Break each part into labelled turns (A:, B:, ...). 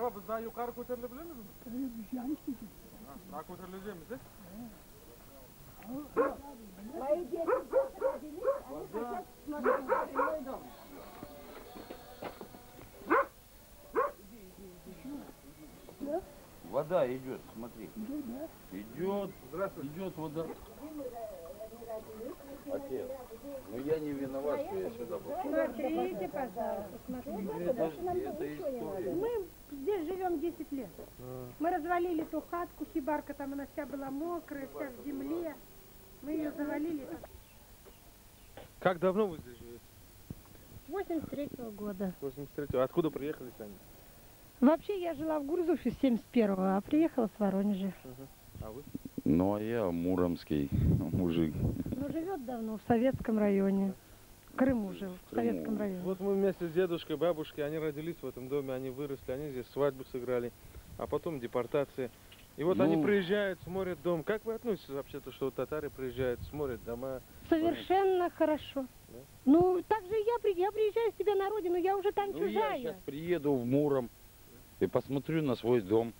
A: Baba biz daha yukarı ko'tarilebilir miyimiz?
B: Biz yanlış dedik.
A: Daha ko'tarileceğimiz de.
C: Вода идет, смотри. Идет, идет вода. Отец, ну я не виноват, что я сюда попал.
D: Смотрите, пожалуйста, смотрите.
C: Это история.
D: Мы здесь живем 10 лет. Мы развалили ту хатку, хибарка там, она вся была мокрая, вся в земле. Мы ее завалили.
A: Как давно вы здесь живете?
D: 83-го года.
A: 83-го. Откуда приехали сами?
D: Вообще я жила в Гурзуфе с 71-го, а приехала с Воронежа.
A: А вы?
C: Ну а я муромский мужик.
D: Ну живет давно в Советском районе. В Крыму жил, в
C: Крыму.
D: Советском районе.
A: Вот мы вместе с дедушкой, бабушкой, они родились в этом доме, они выросли, они здесь свадьбу сыграли, а потом депортация. И вот они приезжают, смотрят дом. Как вы относитесь вообще-то, что татары приезжают, смотрят дома?
D: Совершенно хорошо.
A: Да?
D: Ну, так же я приезжаю к себе на родину, я уже там
C: Ну
D: чужая.
C: я сейчас приеду в Муром и посмотрю на свой дом,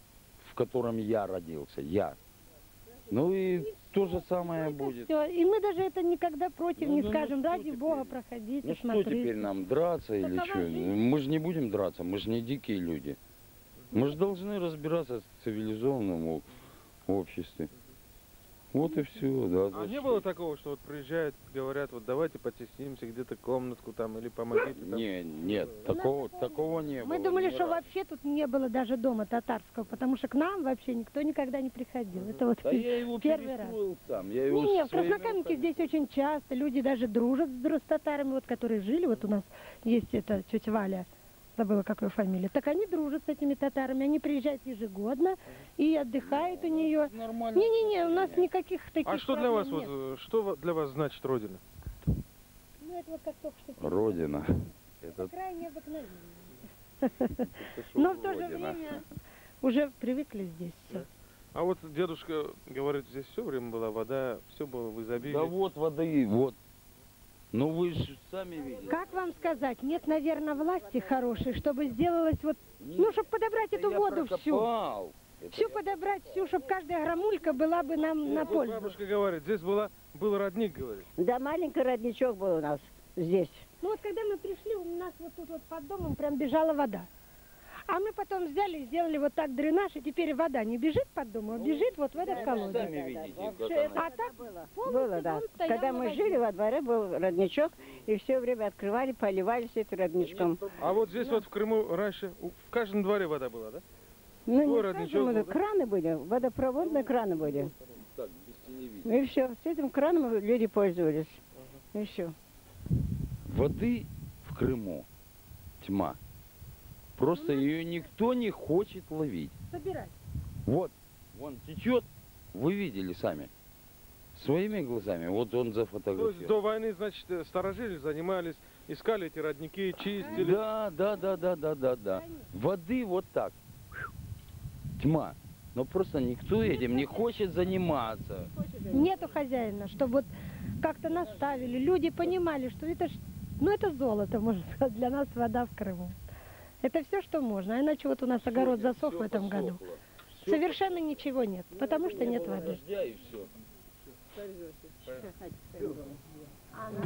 C: в котором я родился, я. Ну и то же самое будет.
D: Все. И мы даже это никогда против не скажем.
C: что
D: Ради
C: теперь?
D: Бога, проходите,
C: Ну что
D: смотрите.
C: теперь нам, драться или
D: Такова
C: что?
D: жизнь.
C: Мы же не будем драться, мы же не дикие люди. Мы же должны разбираться в цивилизованном обществе. Вот и все, да.
A: А не было такого, что вот приезжают, говорят, вот давайте потеснимся где-то комнатку там или помогите там?
C: Не, нет, такого не было.
D: Мы думали,
C: ни
D: что
C: разу.
D: вообще тут не было даже дома татарского, потому что к нам вообще никто никогда не приходил. Это вот
C: Да я его
D: первый раз.
C: перестроил сам. Я его
D: Не, в
C: своими
D: Краснокаменске
C: руками-
D: здесь очень часто люди даже дружат с татарами, вот которые жили, вот у нас есть эта тетя Валя, забыла какую фамилию, так они дружат с этими татарами, они приезжают ежегодно и отдыхают у нее.
C: Нормально.
D: Не-не-не, у нас никаких таких
A: А что для вас,
D: проблем нет.
A: вот, что для вас значит Родина?
D: Ну это вот как только что...
C: Родина.
D: Это крайне обыкновенно.
C: Это что
D: Но в то же
C: Родина?
D: время уже привыкли здесь все.
A: А вот дедушка говорит, здесь все время была вода, все было в изобилии.
C: Да вот воды, вот. Ну вы же сами видите.
D: Как вам сказать, нет, наверное, власти хорошей, чтобы сделалось вот, ну, чтобы подобрать
C: Это
D: эту
C: я
D: воду всю.
C: прокопал. Это
D: Всю
C: я-
D: подобрать, всю, чтобы каждая грамулька была бы нам на
A: Вот
D: пользу.
A: бабушка говорит, здесь был родник, говорит.
E: Да, маленький родничок был у нас здесь.
D: Ну вот когда мы пришли, у нас вот тут вот под домом прям бежала вода. А мы потом взяли и сделали вот так дренаж, и теперь вода не бежит под домом, а бежит вот в этот колодец.
C: Сами видите, как
E: Вообще
C: она.
D: А так
E: было.
D: полностью
E: Было, да.
D: дом стоял
E: Когда
D: на
E: мы
D: воде.
E: жили во дворе, был родничок, и все время открывали, поливались этим родничком.
A: А вот здесь вот в Крыму раньше в каждом дворе вода была, да?
E: Ну,
A: Свой
E: не
A: родничок
E: скажем,
A: был,
E: это
A: да?
E: краны были, водопроводные краны были.
C: Так, без тени видно.
E: Ну и все, с этим краном люди пользовались. И все.
C: Воды в Крыму тьма. Просто ее никто не хочет ловить.
D: Собирать.
C: Вот, вон течет, вы видели сами. Своими глазами, вот он
A: То есть
C: зафотографировал.
A: до войны, значит, старожили, занимались, искали эти родники, чистили.
C: Да. Воды вот так. Тьма. Но просто никто этим не хочет заниматься.
D: Нету хозяина, чтобы вот как-то наставили. Люди понимали, что это, ну это золото, можно сказать, для нас вода в Крыму. Это все, что можно. А иначе вот у нас огород засох в этом году. Совершенно ничего нет, потому что нет воды.
C: Дождя и все.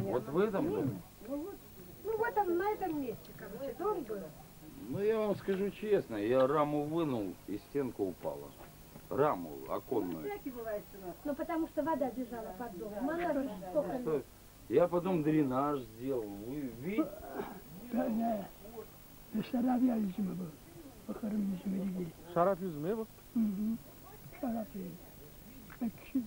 C: Вот в этом доме?
D: Ну в этом, на этом месте, короче, дом был.
C: Ну я вам скажу честно, я раму вынул и стенка упала. Раму оконную.
D: Ну потому что вода бежала под домом. Она сколько лет.
C: Что? Я потом дренаж сделал. Вы видите?
B: Böyle şarap yüzümü bu. Bakarım yüzüme de değil.
A: Şarap yüzmeye bak.
B: Hı hı. Şarap değil. İşte kişi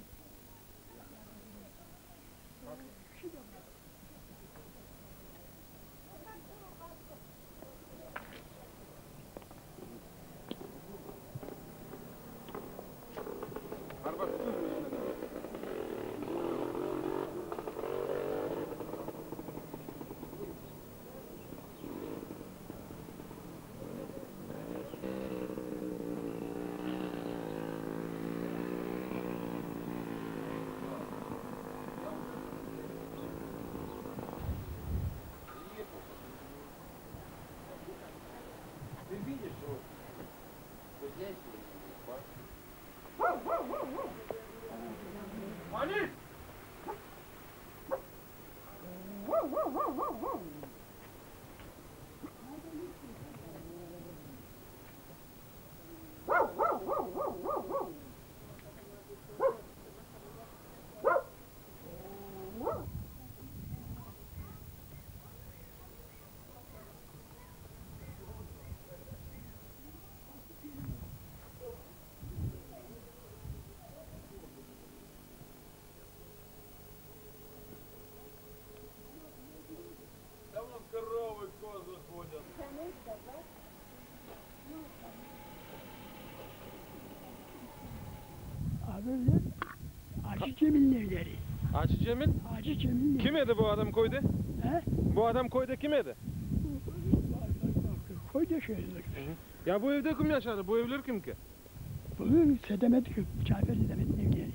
B: Abi Acı Cemil'in evleri.
A: Hacı Cemil.
B: Acı Cemil'in
A: Kim edi bu adam koydu?
B: He?
A: Bu adam koydu kim edi?
B: Koy da şöyle.
A: Ya bu evde kim yaşadı? Bu evler kim ki?
B: Bunu Sedemet, Cafer Sedemet'in evleri.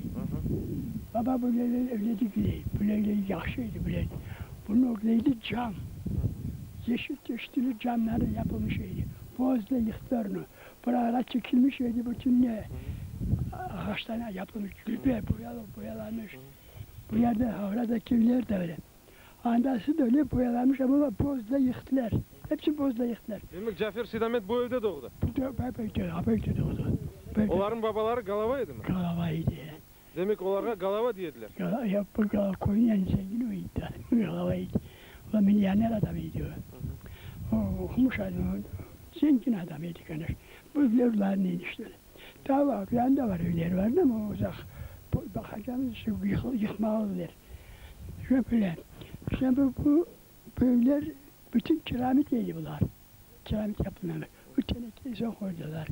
B: Baba bu evliydi güleyi. Bu evliyi yakşıydı bu evli. Bunun evliydi cam. Yeşil üstülü camları yapılmış idi. Boğazla yıktılar onu. Buralara çekilmiş idi bütün ne? Ağaçlarına yapılmış. Gülbe boyalanmış. Bu yerde oradaki evler de öyle. Andası da öyle boyalanmış ama bozla yıktılar. Hepsi bozla yıktılar.
A: Demek Cafer Sidamet bu evde doğdu.
B: Bu da böyle doğdu.
A: Onların babaları Galava'ydı mı?
B: Galavaydı.
A: Demek onlara Galava diyediler.
B: Bu koyun en zengin oydu. Galavaydı. O milyoner adamıydı o. O okumuş adam. Zengin adamıydı gönül. Bu evler neydi işte. Daha var, bir var evleri var ama uzak. Bakacağımız işte yıkmalıdır. Şöyle. Şimdi bu evler bütün kiramitydi bunlar. Kiramit yapılmamış. Bu tenekeyi çok koydular.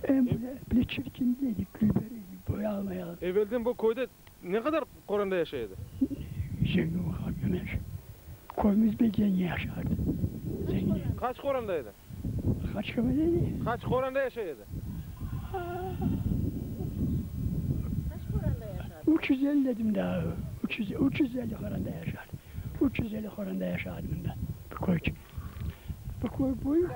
B: Böyle çirkin değildi, gülberiydi, boyalmayalı.
A: Evvelden bu koyda ne kadar koranda yaşaydı?
B: Zengin kalmamış. Koyumuz bir zengin yaşardı. Zengin.
A: Kaç korandaydı?
B: Kaç kameraydı?
A: Kaç koranda yaşaydı?
B: 350 dedim daha. 350 koranda yaşardı. 350 koranda yaşardı bunda. Bu koy. Bu koy boyu.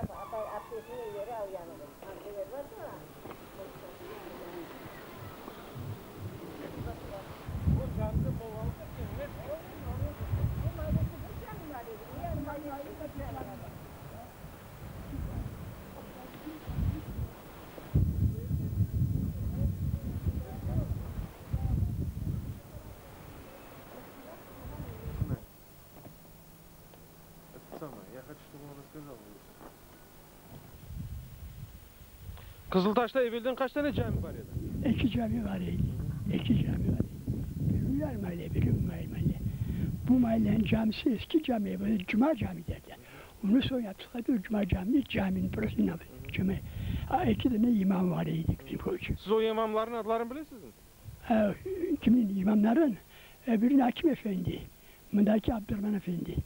A: Kızıltaş'ta evvelden kaç tane cami var ya da?
B: 2 cami var idi. 2 cami var. Biri mahalle, biri mahalle. Bu mahallenin camisi eski cami, böyle Cuma Cami derler. Onu sonra yaptılar, Cuma Cami, caminin burasının adı. Cuma. 2 tane imam var idi bizim koyucu.
A: Siz o imamların adlarını bilirsiniz mi?
B: Kimin imamların? Birinin Hakim Efendi. Bundaki Abdurrahman Efendi.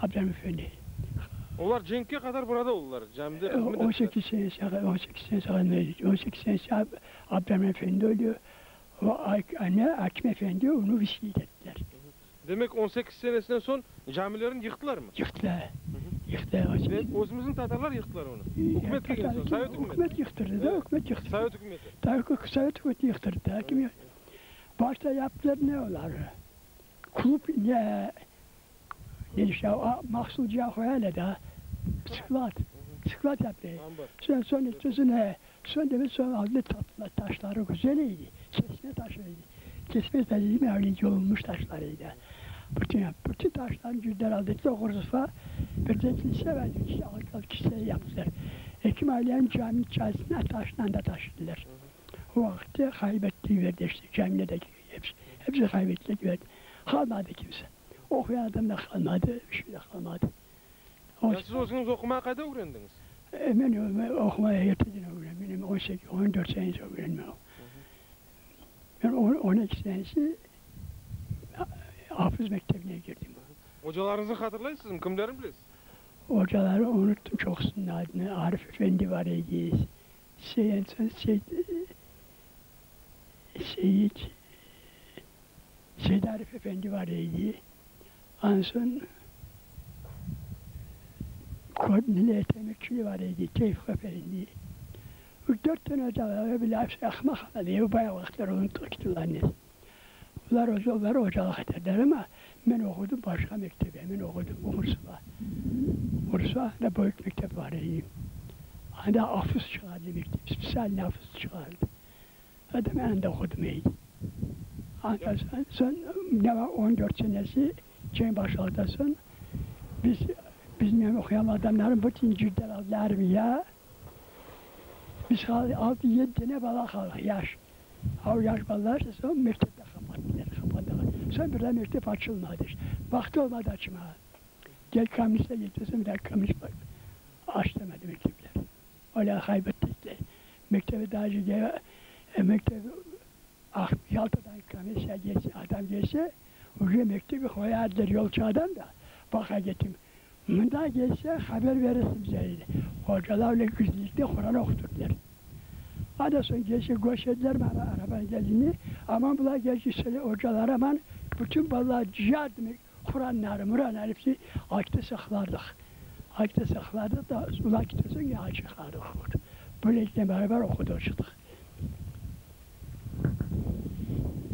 B: Abdurrahman Efendi.
A: Onlar Cenk'e kadar burada oldular. Camide hizmet
B: 18 sene sonra, 18 sene sonra Abdurrahman Efendi ölüyor. O anne Hakim Efendi onu visiyet ettiler.
A: Demek 18 senesinden son camilerini yıktılar mı?
B: Yıktılar. Yıktılar.
A: Özümüzün Tatarlar yıktılar onu. Hükümet geldi sonra. Sovyet hükümeti.
B: Hükümet yıktırdı da, hükümet yıktırdı.
A: Sovyet hükümeti.
B: Sovyet hükümeti yıktırdı. Kim başta yaptılar ne olar? Kulüp ne işte mahsulcuya koyarlar da sıklat yaptı. Sonra üstüne sonra aldı tatlı taşları güzeliydi. Kesme taşıydı. Kesme taşıydı mı öyle yoğunmuş taşlarıydı. Bütün taşların cüzden aldı. Okursufa bir de kilise verdi. İşte alt kiliseyi yaptılar. Ekim ailenin cami içerisine taşla da taşıdılar. O vakti kaybettiği verdi işte camilerdeki hepsi kaybettiler verdi. Kalmadı kimse. Okuyan adam da kalmadı, bir şey de kalmadı.
A: Ya siz özünüz okumaya kadar öğrendiniz?
B: Ben okumaya yetiştim öğrendim. Benim 14 senesi öğrenmem. Ben 12 senesi hafız mektebine girdim.
A: Hocalarınızı hatırlayırsınız mı? Kimlerini bilirsiniz?
B: Hocaları unuttum çoksunun adını. Arif Efendi var idi. Seyit Arif Efendi var idi. Ondan Millet Emekçiliği var idi. Tevfik Efendi. 4 tane hoca var. Bir hepsi akmak diye bayağı vakitler unuttuk gittiler. Onlar hocalık ederler ama ben okudum başka mektebe. Ben okudum Ursu'da da büyük mektep var idi. Anda hafız çıkardı mektep. Spesiyal hafız çıkardı. Hadi ben de okudum iyiydi. Ondan sonra ne var 14 senesi Cem başladıktan sonra bizim okuyan adamların bütün cüzden aldılar mı ya? Biz 6-7 tane bala kaldık yaş. O yaş balalar sonra mektepte kapattılar. Sonra birden mektep açılmadı. Vakti olmadı açmaya. Gel kamışta getirsin bir dakika kamış bak. açtırmadı mektepler. Öyle kaybettikler. Mektebi daha önce mektebi Yalta'dan kamese geçse, adam geçse, oraya mektebi koyarlar yolcu adam da. Baka getim. Bunda geçse haber verirsin bize. Hocalarla güzellikle Kur'an okuturlar. Hadi sonra geçse göçerdiler bana arabanın geldiğini. Aman bunlar geçse söyle hocalar aman bütün vallahi cihad demek Kur'anları, Muranları hepsi açta saklardık. Açta saklardık da ulan kitlesin ya açıklardık. Böylelikle beraber okudu çıktık.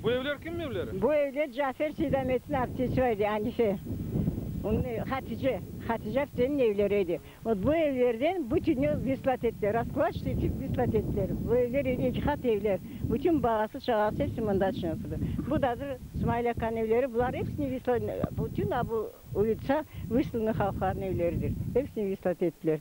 A: Bu evler kim evleri?
E: Bu evler Cafer Sidamet'in abdesi vardı annesi. Onun Hatice Hafiz'in evleriydi. Bu evlerden bütünü vislat ettiler. Raskulaş seçip vislat ettiler. Bu evler iki kat evler. Bütün bağısı çağası hepsi mandat şansı. Bu dadır İsmail Akan evleri. Bunlar hepsini vislat, bütün bu uyutsa Vıslı'nın halkların evleridir. Hepsini vislat ettiler.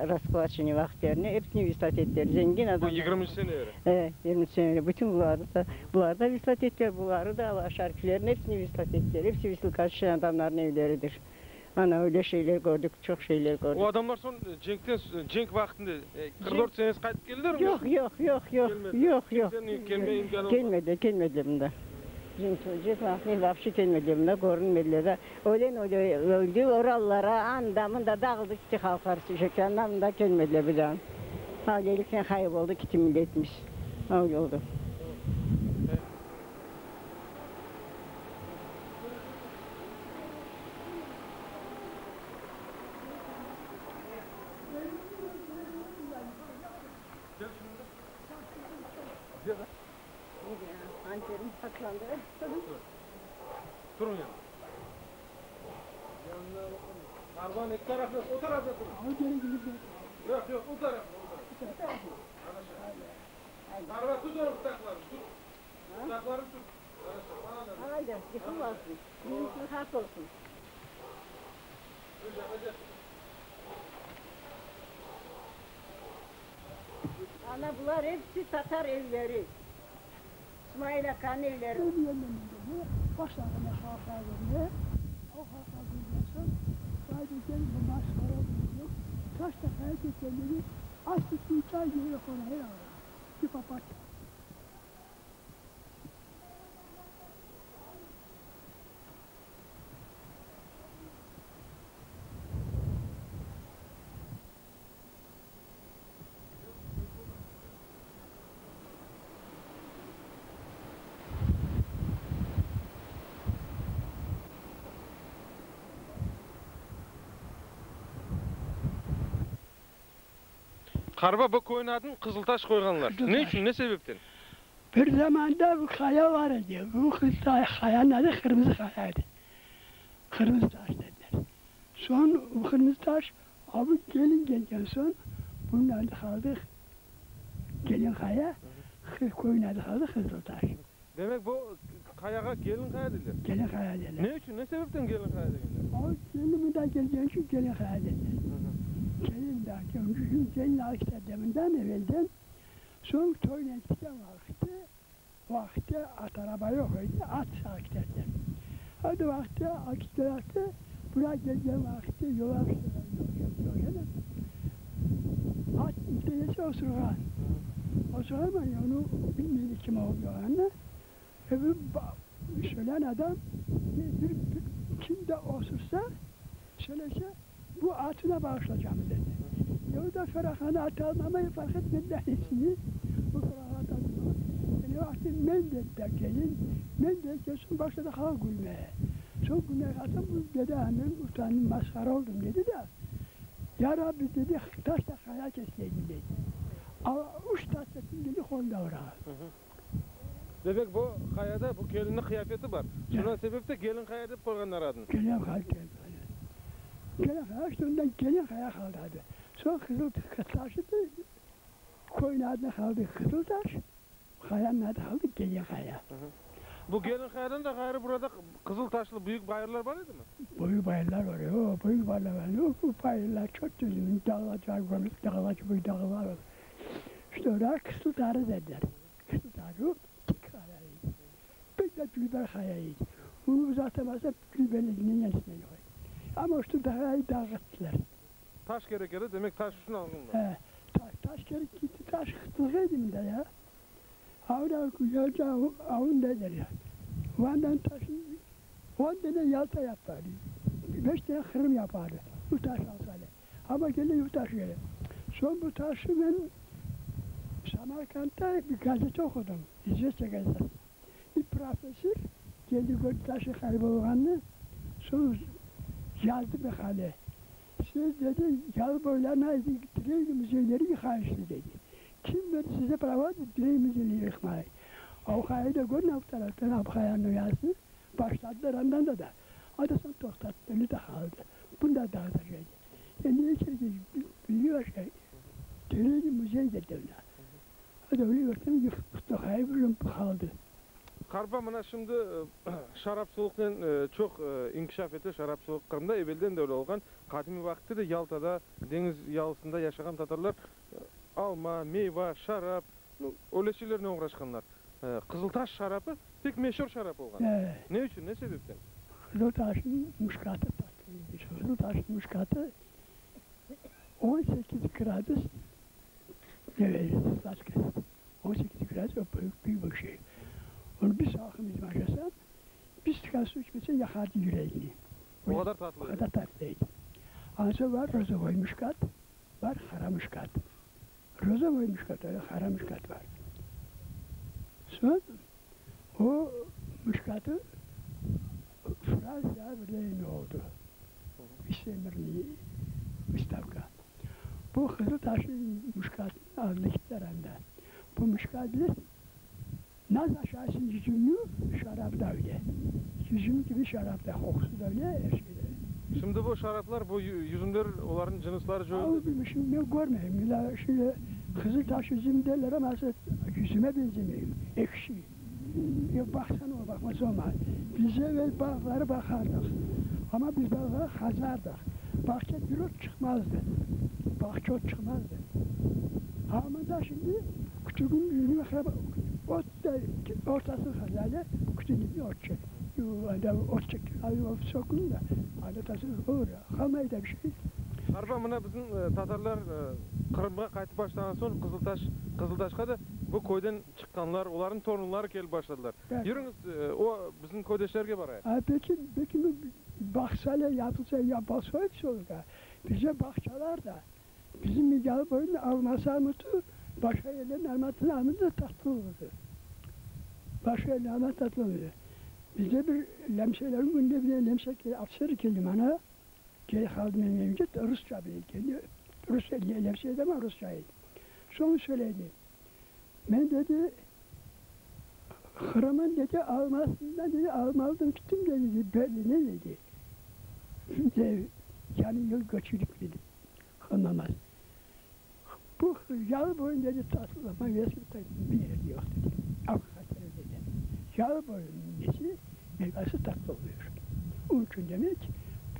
E: Raskulaş'ın vaktlerini hepsini vislat ettiler. Zengin
A: Bu
E: adamlar.
A: 20 seneleri.
E: Evet, 20 senelik. Bütün bunlar da vislat ettiler. Bunları da Allah şarkıların hepsini vislat ettiler. Hepsi vislat karşılayan adamların evleridir. Ana öyle şeyler gördük, çok şeyler gördük.
A: O adamlar son Cenk vaktinde 44 senesi kayıp geldiler mi?
E: Yok.
A: Gelme imkanı
E: Gelmedi bunda. Cenk vaktinde vapşı gelmedi bunda, görünmediler de. Öyle öldü, oralara andamında dağıldı gitti halklar sıcak. Anlamında gelmediler bir daha. Halilikten kayboldu, gitti milletmiş. Öyle oldu. Anterim saklandı.
A: Durun ya. Arban ek tarafta, o tarafta durun. Yok, o tarafta. Arba tut onu tutakları, tut. Tutakları tut.
E: Haydi, yıkılmasın. Mümkün hak olsun. Ana bunlar hepsi Tatar evleri. İsmail Akan evleri.
B: Başlarına halka veriyor. O halka veriyorsun. Sadece bu maskara veriyor. Kaç defa herkesleri açtı suçlar giriyor oraya. Bir papatya.
A: Karba bu koyun adını Kızıltaş koyganlar.
B: Kızıltaş.
A: Ne için, ne sebepten?
B: Bir zamanda bu kaya var idi. Bu kayanın adı Kırmızı Kaya'ydı. Kırmızı Taş dediler. Son bu Kırmızı Taş, abi gelin son bunun adı kaldı Gelin Kaya, koyun adı kaldı Kızıltaş.
A: Demek bu kayaga gelin kaya dediler.
B: Gelin Kaya dediler.
A: Ne için, ne sebepten gelin kaya dediler?
B: O gelin daha geleceğin için Gelin Kaya dediler. Gelin daha gelin, gelin ağaçta deminden evvelden son toyuna gitken vakti at araba yok idi, at sağ giderler. Hadi vakti buraya geleceğim vakti yola yok. At gidecekse osurgan. Osurgan mı onu bilmedi kim oluyor anne. Öbür söyleyen adam kim de osursa söylese bu atına bağışlayacağım dedi. Yolda Ferahane at almamayı fark etmediler ismi. Bu Ferahane at almamayı. Yani vakti Mende'de gelin, Mende'de kesin başladı hava gülmeye. Çok gülmeye kalsam bu dede annem utandım, maskara oldum dedi de. Ya Rabbi dedi, taşla kaya keseydim dedi. Ama uç taşlasın dedi, kolda oraya.
A: Demek bu kayada bu gelinin kıyafeti var. Şuna sebep de gelin kaya deyip koyganlar adını.
B: Gelin kaya geldi. Gelin kaya işte ondan gelin kaya kaldı adı. Sonra Kızıltaş'ı da koyun adına kaldı Kızıltaş. Kayanın adı kaldı Gelin Kaya.
A: Bu gelin kayadan da gayrı burada Kızıltaşlı büyük bayırlar var idi mi?
B: Büyük bayırlar var ya, büyük bayırlar var ya. Bu bayırlar çok düzgün, dağlar, büyük dağlar var. İşte oraya Kızıltaş'ı dediler. Kızıltaş'ı iki kayaydı. Bir de Gülber kayaydı. Bunu uzatamazsa Gülber'in yansına yok. Ama işte dağı dağıttılar.
A: taş gerek edi, demek taş şunu algınlar.
B: He, taş gerek gitti, taş kıtlıkaydım da ya. Avda kuyarca avun derler ya. Vandan taşın 10 tane yalta yapardı. 5 tane kırım yapardı. Bu taş alsaydı. Ama gene bu taş yeri. Son bu taşı ben Samarkand'da bir gazete okudum. İzvesya gazetesi. Bir profesör geldi gördü taşı kaybolganını. Sonra yazdı bir hale. Siz dedi yal boylarına direğli müzeleri yıkayışlı dedi. Kim verdi size para var direğli müzeleri yıkmayı. Avukayı da görün av taraftan avukayının yazdı. Başladılar ondan da. Adasını toktat, beni de kaldı. Bunda dağıtacak. Niye içeri biliyor şey. Direğli müzeyi dedi ona. Hadi öyle görsem yıktık, hayırlı kaldı.
A: Karpa mana şimdi şarapçılıktan çok inkişaf etti. Şarapçılık Kırım'da evvelden de öyle olgan. Kadimi vakti de Yalta'da, deniz yalısında yaşayan Tatarlar alma, meyve, şarap, öyle şeylerle uğraşkanlar. Kızıltaş şarapı pek meşhur şarap olgan. Ne için, ne sebepten?
B: Kızıltaş'ın muşkatı tatlıydı. Kızıltaş'ın muşkatı 18 gradus ne verir? 18 gradus o büyük bir şey. Onu bir sakımız başlasam, bir sıkan su içmese yakardı yüreğini.
A: O kadar tatlı.
B: O kadar tatlıydı. Ansa var rozovoy muşkat, var kara muşkat. Rozovoy muşkat öyle, kara muşkat var. Sonra o muşkatı Fransa birliğine oldu. İstemirliği, İstavka. Bu Kızıltaş'ın muşkatını aldıklarında. Bu muşkatı naz aşağısının yüzümlü şarap da öyle. Yüzüm gibi şarap da, kokusu da öyle, her şey de öyle.
A: Şimdi bu şaraplar, bu yüzümler, onların cınısları
B: Ama
A: çoğu.
B: şimdi ben görmeyeyim. Yine şimdi Kızıltaş yüzüm derler ama yüzüme benzemiyor. Ekşi. Ya baksana o bakmaz olmaz. Bize ve balıklara bakardık. Ama biz balıklara kazardık. Bahçe bir ot çıkmazdı. Bahçe ot çıkmazdı. Ama da şimdi küçüğün yüzüne ot da ortası kazardı. Küçüğün bir ot çek. Ot çek. Abi ot sokun da. Adatası olur ya. Kalmayı da bir şey.
A: Karpa mana bizim Tatarlar Kırım'a qaytып başlagan soň Kızıltaş'a da bu koydan çıkanlar, onların torunları gelip başladılar.
B: Evet.
A: Yürüңüz, o bizim koydaşlarga barayın.
B: Peki bahçeler yapılsa yapılsaydı olur da. Bize bahçeler de bizim Miguel boyunun alması armutu başka yerlerin armatını alması da tatlı olurdu. Başka yerlerin armatı tatlı olurdu. Bizde bir lemşelerin günde bir lemşek atışır kelime ana. Geri kaldım evimce Rusça bilgi. Rusça lemşeydi ama Rusçaydı. Sonra söyledi. Ben dedi Kırım'ın dedi almasından dedi almaldım gittim dedi Berlin'e dedi. Yani yıl göçürdük dedi. Kınamaz. Bu yağ boyun dedi tatlılama vesile bir yeri yok dedi. Avukatları dedi. Yağ boyunun nesi meyvesi tatlı oluyor. Onun için demek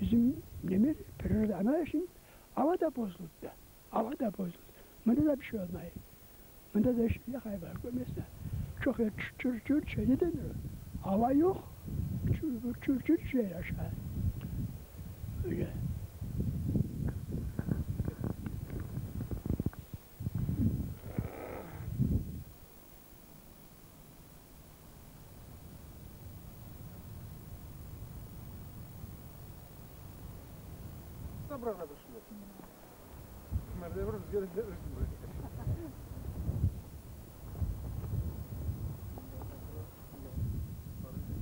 B: bizim demir pürürdü ama şimdi hava da bozuldu. Hava da bozuldu. Bunda da bir şey olmayı. Bunda da işte yakay var. Mesela çok çür şeyde demiyor. Hava yok. Çür şey aşağı. Öyle.
A: Dobra, doszło. Merdiven rüzgarı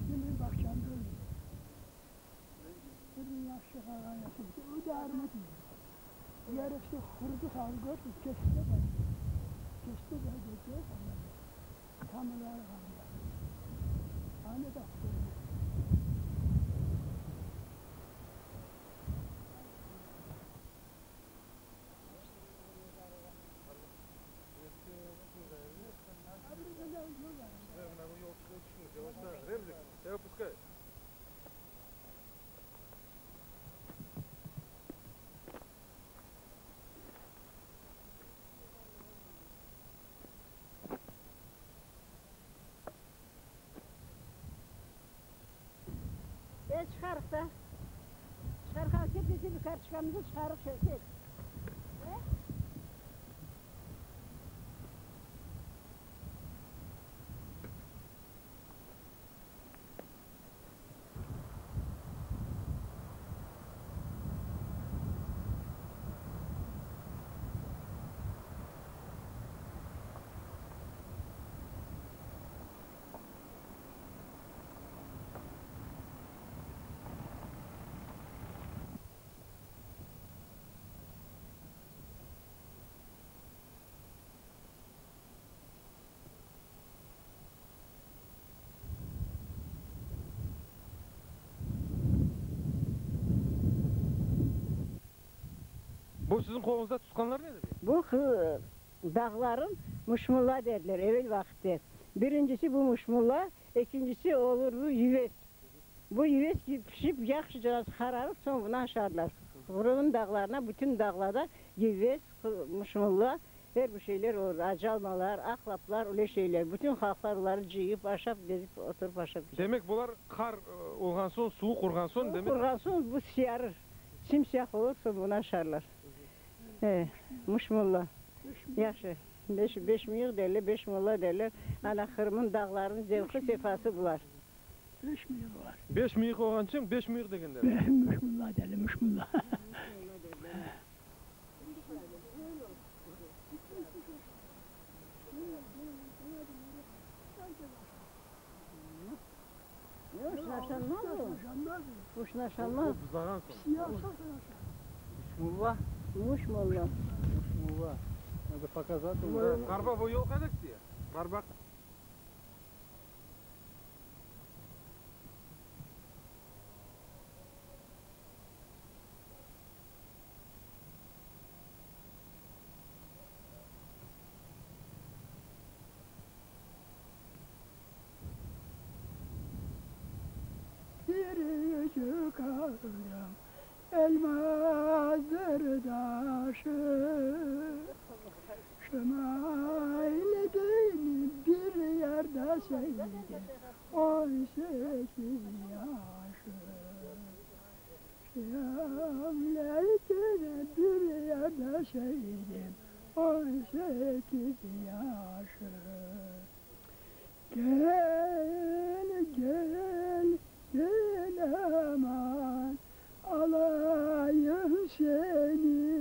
B: Şimdi bakacağım böyle. Bir yaşlı kalan yapıldı. O da armadı. Yarısı kurudu kaldı. Gördük. Kesti de var. Kesti de geçiyor. Kameraya kaldı. Aynı da kurudu.
A: Я выпускаю.
E: Çıkarık da. Çıkarık al, hep bizim yukarı çıkamızı çıkarık şöyle.
A: Bu sizin kolunuzda tutkanlar nedir?
E: Bu dağların muşmulla derler evvel vakitte. Birincisi bu muşmulla, ikincisi olur bu yüves. Bu yüves pişip yaxşıca kararıp sonra bunu aşarlar. Buranın dağlarına, bütün dağlarda yüves, muşmulla, her bu şeyler olur. Acalmalar, aklaplar, öyle şeyler. Bütün halklar onları cıyıp, aşap gezip, oturup aşap.
A: Demek bunlar kar olgan son, soğuk olgan son demek.
E: Kurgan son bu siyarır. Simsiyah olursa bunu aşarlar. Muşmulla. Yaxşı. Beş miyik derler, beş mulla derler. Ana Kırım'ın dağlarının zevki sefası bular.
B: 3 miyik var.
A: 5 miyik olgan için 5 miyik degenler.
B: Müşmullah derler, müşmullah.
E: Uşnaşanmaz mı? Uşnaşanmaz.
A: Buzagan son.
F: Мула,
E: Muşmulla.
F: мула. Надо показать.
A: Karba bu yol kadak diye. Karbak.
B: Yürüyücü kavram, elmazdır daşı. Şömayledin bir yerde sevdim, 18 yaşı. Şömayledin bir yerde sevdim, 18 yaşı. Gel, gel, gel aman, alayım seni.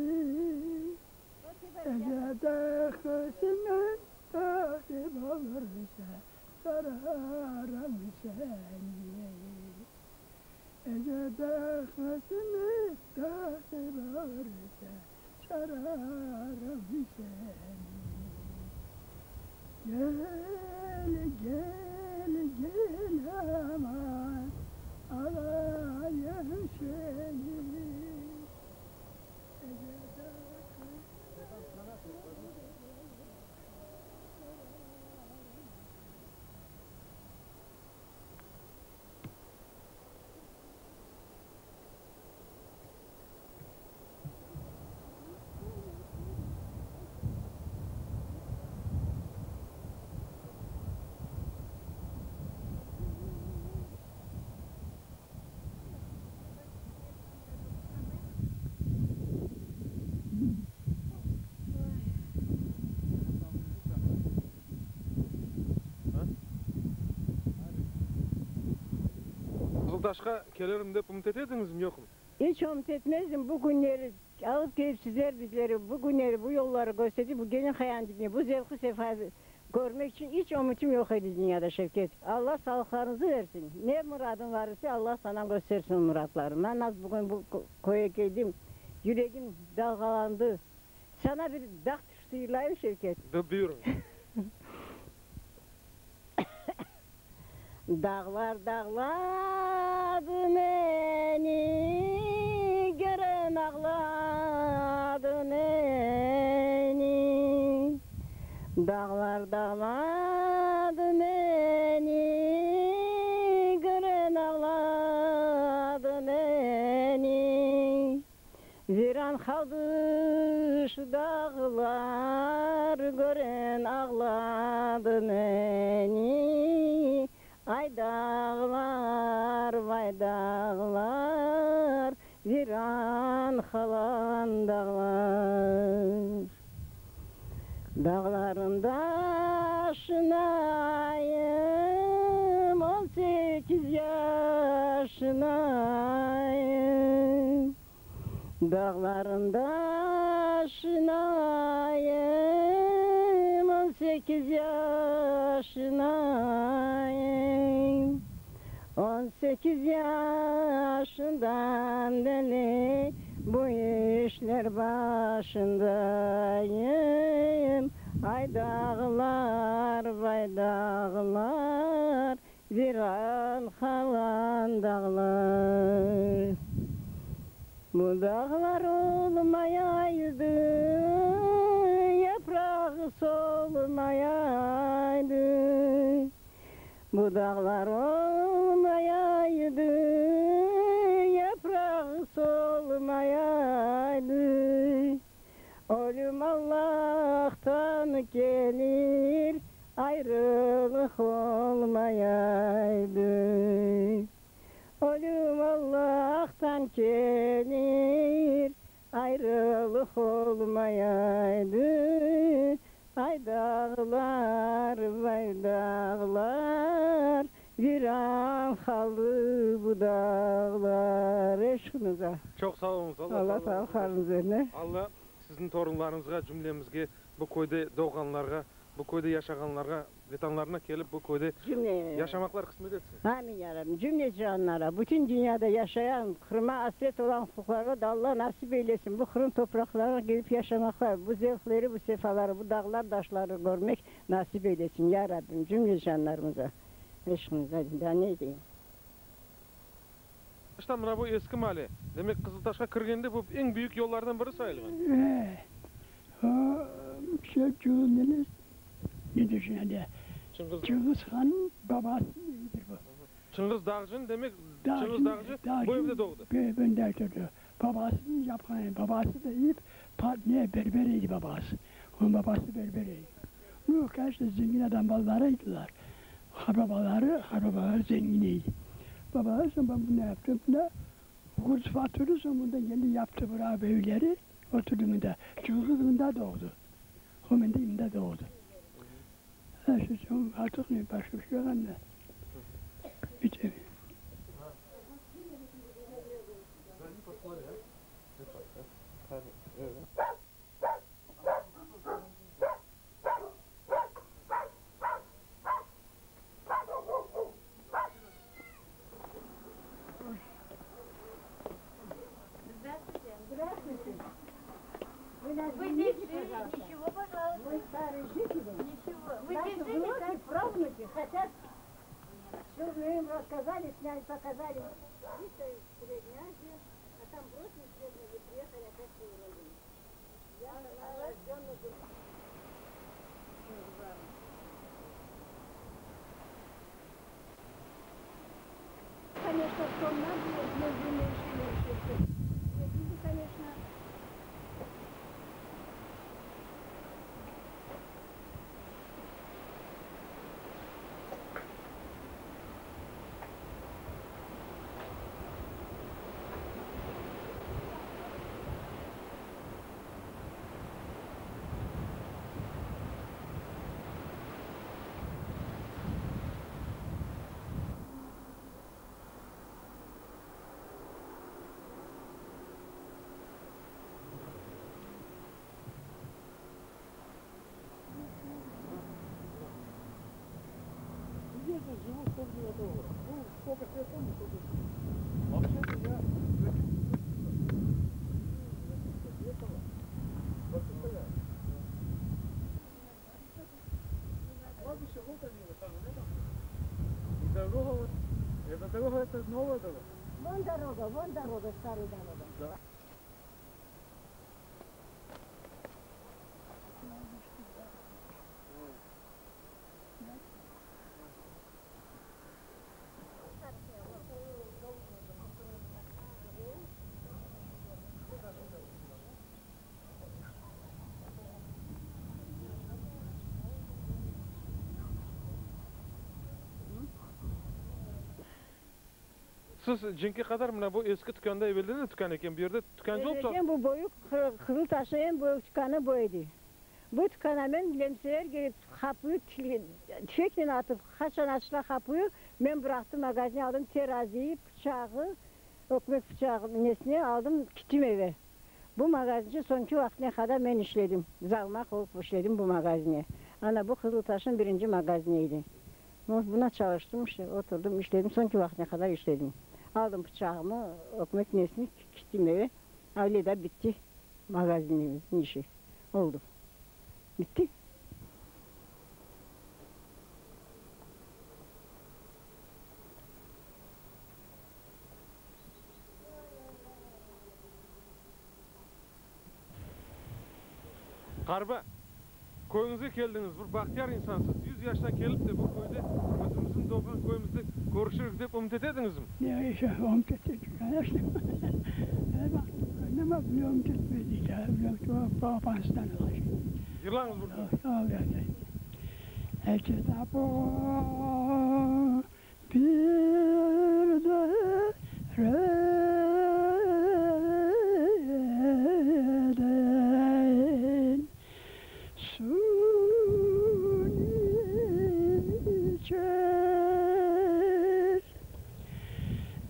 B: Ecede kısmet takip olursa, sararım seni. Ecede kısmet takip olursa, sararım seni. Gel, gel, gel aman, alayım seni.
A: Kızıltaş'a gelirim de umut edediniz mi yok mu?
E: Hiç umut etmezdim bu günleri alıp gelip sizler bizleri bu günleri bu yolları gösterdi bu gelin hayandini bu zevki sefayı görmek için hiç umutum yok idi dünyada Şevket. Allah sağlıklarınızı versin. Ne muradın varsa Allah sana göstersin muratlarını. Ben az bugün bu koya geldim. Yüreğim dalgalandı. Sana bir dağ sıyırlayayım Şevket.
A: De buyurun.
E: Dağlar dağladı beni, gören ağladı beni. Dağlar dağladı beni, gören ağladı beni. Viran kaldı şu dağlar, gören ağladı beni. Ay dağlar, vay dağlar, viran kalan dağlar. Dağların başındayım, 18 yaşındayım. Dağların başındayım, 18 yaşındayım. 18 yaşından beri bu işler başındayım. Ay dağlar, vay dağlar, viran kalan dağlar. Bu dağlar olmayaydı, yaprağı solmayaydı. Bu dağlar olmayaydı, yaprağı solmayaydı. Ölüm Allah'tan gelir, ayrılık olmayaydı. Ölüm Allah'tan gelir, ayrılık olmayaydı. Ay dağlar, vay dağlar, viran kaldı bu dağlar. Eşkinize.
A: Çok sağ olun.
E: Allah sağlık halınız verine.
A: Allah sizin torunlarınızga, cümlemizge, bu koyda doğganlarga, bu koyda yaşaganlarga, vetanlarına gelip bu koyda
E: Cümle.
A: yaşamaklar kısmet etsin.
E: Amin yarabbim. Cümle canlara, bütün dünyada yaşayan, Kırım'a hasret olan hukuklara da Allah nasip eylesin. Bu Kırım topraklarına gelip yaşamaklar, bu zevkleri, bu sefaları, bu dağlar, taşları görmek nasip eylesin ya Rabbim. Cümle canlarımıza. Eşkinize, daha ne diyeyim?
A: İşte buna bu eski mahalle. Demek Kızıltaş'a kırgende bu en büyük yollardan biri sayılgan.
B: O şey Cüğün'ün ne düşünüyor? Cıngız Han'ın babasıdır bu.
A: Çıngiz Dağcı'nın demek Çıngiz Dağcı bu evde doğdu.
B: Ben de doğdu. Babasının yapan, babası da iyi, ne berberiydi babası. Onun babası berberiydi. Bu karşı zengin adam ballarıydılar. Harabaları zenginiydi. Babalar sonra bunu yaptı. Buna kurs faturu sonunda geldi yaptı buraya evleri. Oturduğunda, Cıngız'ında doğdu. Homendim'de doğdu. Artık ne başka bir şey yok anne. Bitti.
G: Вы здесь жили? Ничего, пожалуйста.
E: Вы старые жители.
G: Ничего. Вы
E: Наши
G: здесь жили?
E: внуки, правнуки хотят, чтобы мы им рассказали, сняли, показали. Это Средняя Азия, а там бросили Среднюю, вы приехали опять в Европу. Я рожденный был. Конечно, что надо, но меньше. Конечно,
F: Где-то живу 109 года. Ну, сколько лет помню, сколько. Вообще-то я кладбище вот они, вот там, рядом. И дорога вот, эта дорога, это новая дорога.
E: вон дорога, старая дорога.
F: Да.
A: Siz jinki kadar mı bu eski dükkanda evvelden dükkan eken bir yerde dükkan yok mu?
E: Bu boyu Kızıltaş'ın en büyük dükkanı buydu. Bu dükkana ben lemseler gelip kapıyı tüfekle atıp kaçan açla kapıyı ben bıraktım magazine aldım teraziyi, bıçağı, ekmek bıçağı nesne aldım gittim eve. Bu magazinci sonki vaktine kadar ben işledim. Zalmak olup işledim bu magazine. Ana bu Kızıltaş'ın birinci magazineydi. Buna çalıştım işte oturdum işledim sonki vaktine kadar işledim. Aldım bıçağımı, ekmek nesini gittim eve. Öyle de bitti magazinimizin işi. Oldu. Bitti.
A: Karba, koyunuza geldiniz, bir bahtiyar insansız. 100 yaştan gelip de bu köyde özümüzün doğan köyümüzde görüşürüz deyip umut edediniz mi?
B: Ne işe umut ettik. Evet, ne mi biliyorum umut etmedik ya. Biliyorum ki o Pakistan'da var.
A: Yırlanız burada.
B: Sağ ol yani. Kitapı bir de reden sun içer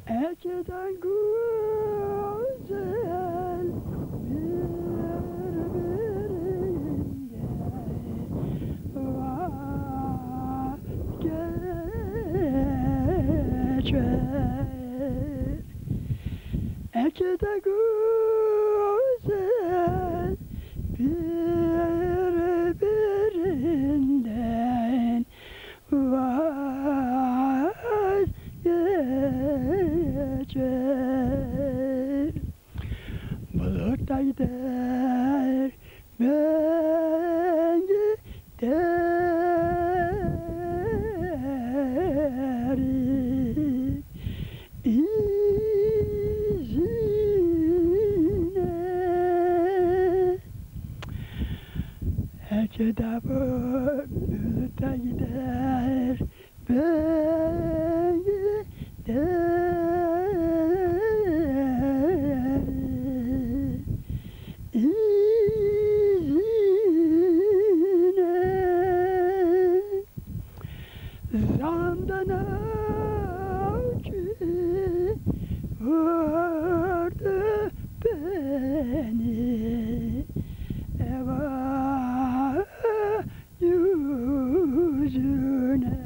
B: eceden güzel birbirinde geçer ecede güzel birbirinden vazgeçer bulut da gider ben giderim izine ecede bulut da gider ben giderim izine zalimden acı vurdu beni eva yüzüne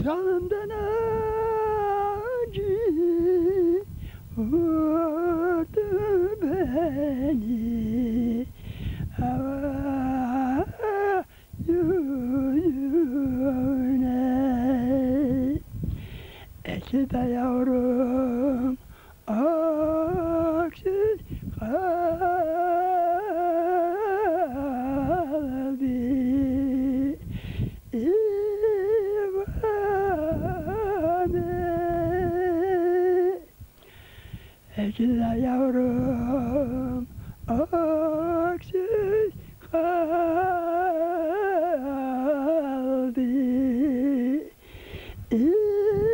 B: zalimden acı vurdu beni eva yüzüne eki de yavrum aksız kaldı İvane eki de yavrum aksız kaldı İvane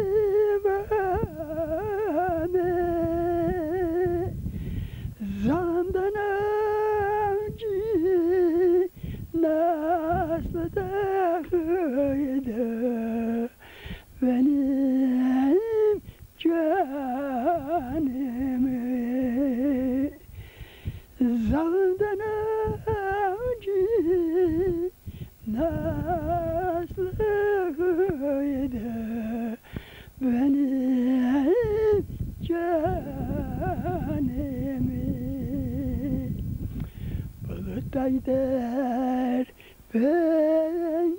B: zalimden acı nasıl takıydı benim canımı zalimden acı nasıl takıydı benim canımı bulut da gider ben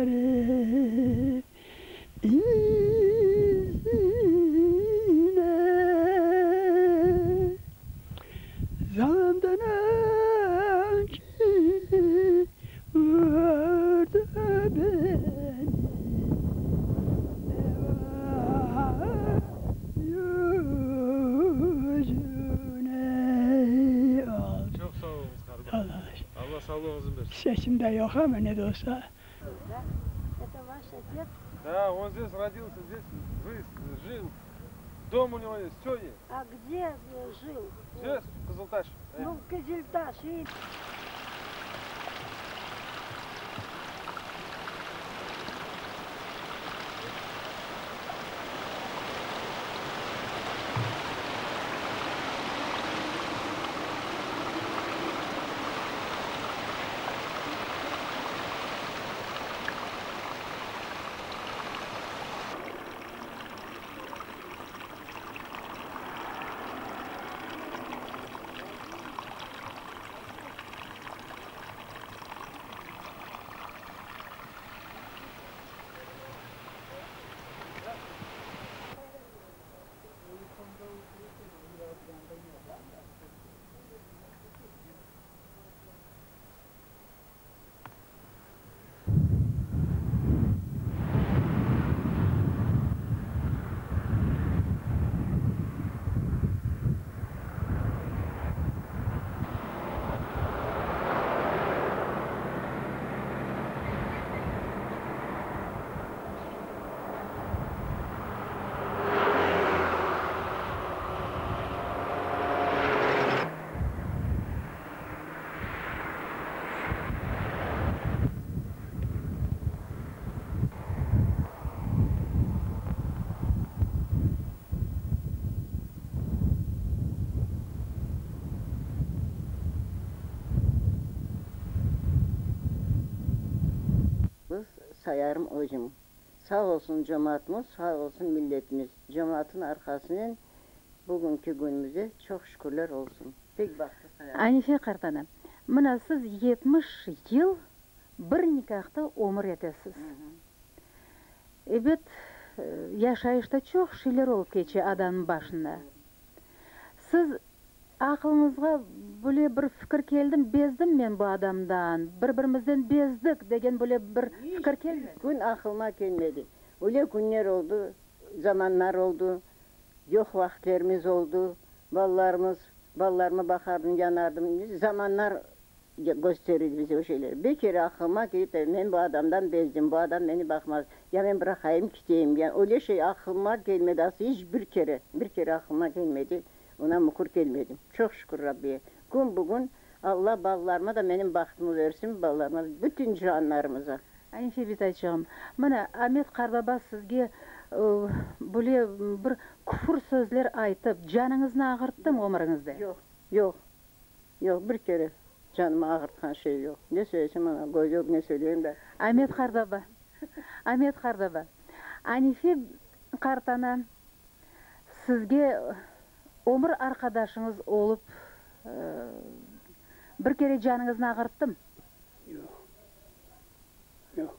B: giderim izine zalimden acı vurdu beni eva yüzüne al.
A: Çok sağ olun Karba.
B: Allah
A: Allah sağlığınızı versin.
B: sesim de yok ama ne de olsa.
G: Это ваш отец?
A: Да, он здесь родился, здесь жил. Дом у него есть, все есть.
G: А где жил?
A: Здесь, Кызылташ.
G: Ну, Кызылташ. И
E: sayarım hocam. Sağ olsun cemaatimiz, sağ olsun milletimiz. Cemaatin arkasından bugünkü günümüze çok şükürler olsun. Pek baktı sayarım.
H: Anife Kartana, mına siz 70 yıl bir nikahta ömür etesiz. Evet, yaşayışta çok şeyler olup geçiyor adamın başında. Siz aklınızga böyle bir fikir keldim, bezdim ben bu adamdan, birbirimizden bezdik degen böyle bir fikir keldi.
E: Gün aklıma gelmedi. Öyle günler oldu, zamanlar oldu, yok vakitlerimiz oldu, ballarıma bakardım, yanardım. Zamanlar gösterirdi bize o şeyleri. Bir kere aklıma gelip de ben bu adamdan bezdim, bu adam beni bakmaz. Ya ben bırakayım gideyim. Yani öyle şey aklıma gelmedi aslında hiç bir kere aklıma gelmedi. Ona mukur gelmedim. Çok şükür Rabbiye. Gün bugün Allah ballarıma da benim baktımı versin, ballarıma, bütün canlarımıza.
H: Anife bitacağım. Mına Ahmet Karbaba sizge böyle bir küfür sözler aytıp canınızını ağırttı mı ömrünüzde?
E: Yok. Yok bir kere canımı ağırtkan şey yok. Ne söylesem ona göz yok ne söyleyeyim de.
H: Ahmet Karbaba. Ahmet Karbaba. Anife Kartana sizge ömür arkadaşınız olup bir kere canınızını ağırttım.
B: Yok.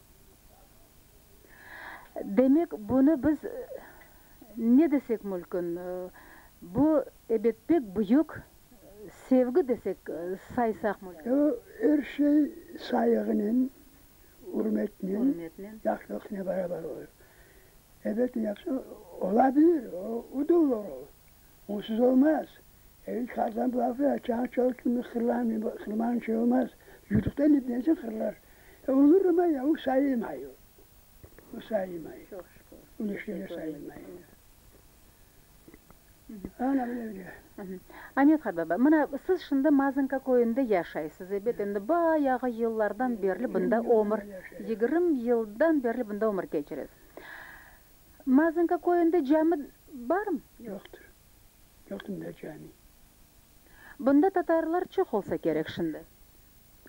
H: Demek bunu biz ne desek mümkün? Bu evet pek büyük sevgi desek saysak mümkün.
B: O her şey saygının, hürmetinin,
H: Hürmetinin.
B: yaklaşıkla beraber olur. Evet yapsa olabilir, o da olur. Onsuz olmaz. Kardan bu lafı çağın çalıştığında hırlaman şey olmaz. Yudukta libnesi hırlar. Olur ama ya o sayılmıyor. O sayılmıyor.
E: Çok şükür.
B: Onun işleri sayılmıyor. Ana öyle.
H: Ahmet Karbaba, mına siz şimdi Mazınka koyunda yaşaysınız. Evet, endi bayağı yıllardan beri bunda ömür, 20 yıldan beri bunda ömür geçiririz. Mazınka koyunda cami var mı?
B: Yoktur. Yoktur da cami.
H: Bunda Tatarlar çok olsa gerek şimdi.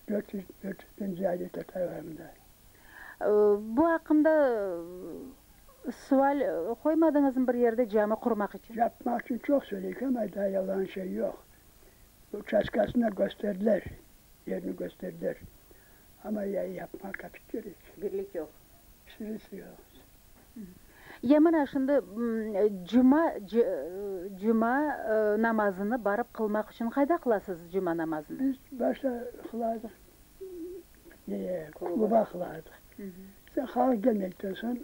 B: 400'den ziyade Tatar var bunda.
H: Bu hakkında sual koymadınız mı bir yerde cami kurmak için?
B: Yapmak için çok söyledik ama daha yalan şey yok. Bu çaskasına gösterdiler. Yerini gösterdiler. Ama ya yapmak kapit gerek.
E: Birlik yok.
B: Sırası yok.
H: Yemina şimdi cuma namazını barıp kılmak için kayda kılasınız cuma namazını?
B: Biz başta kılardık. Kluba kılardık. Sen halk gelmekten sonra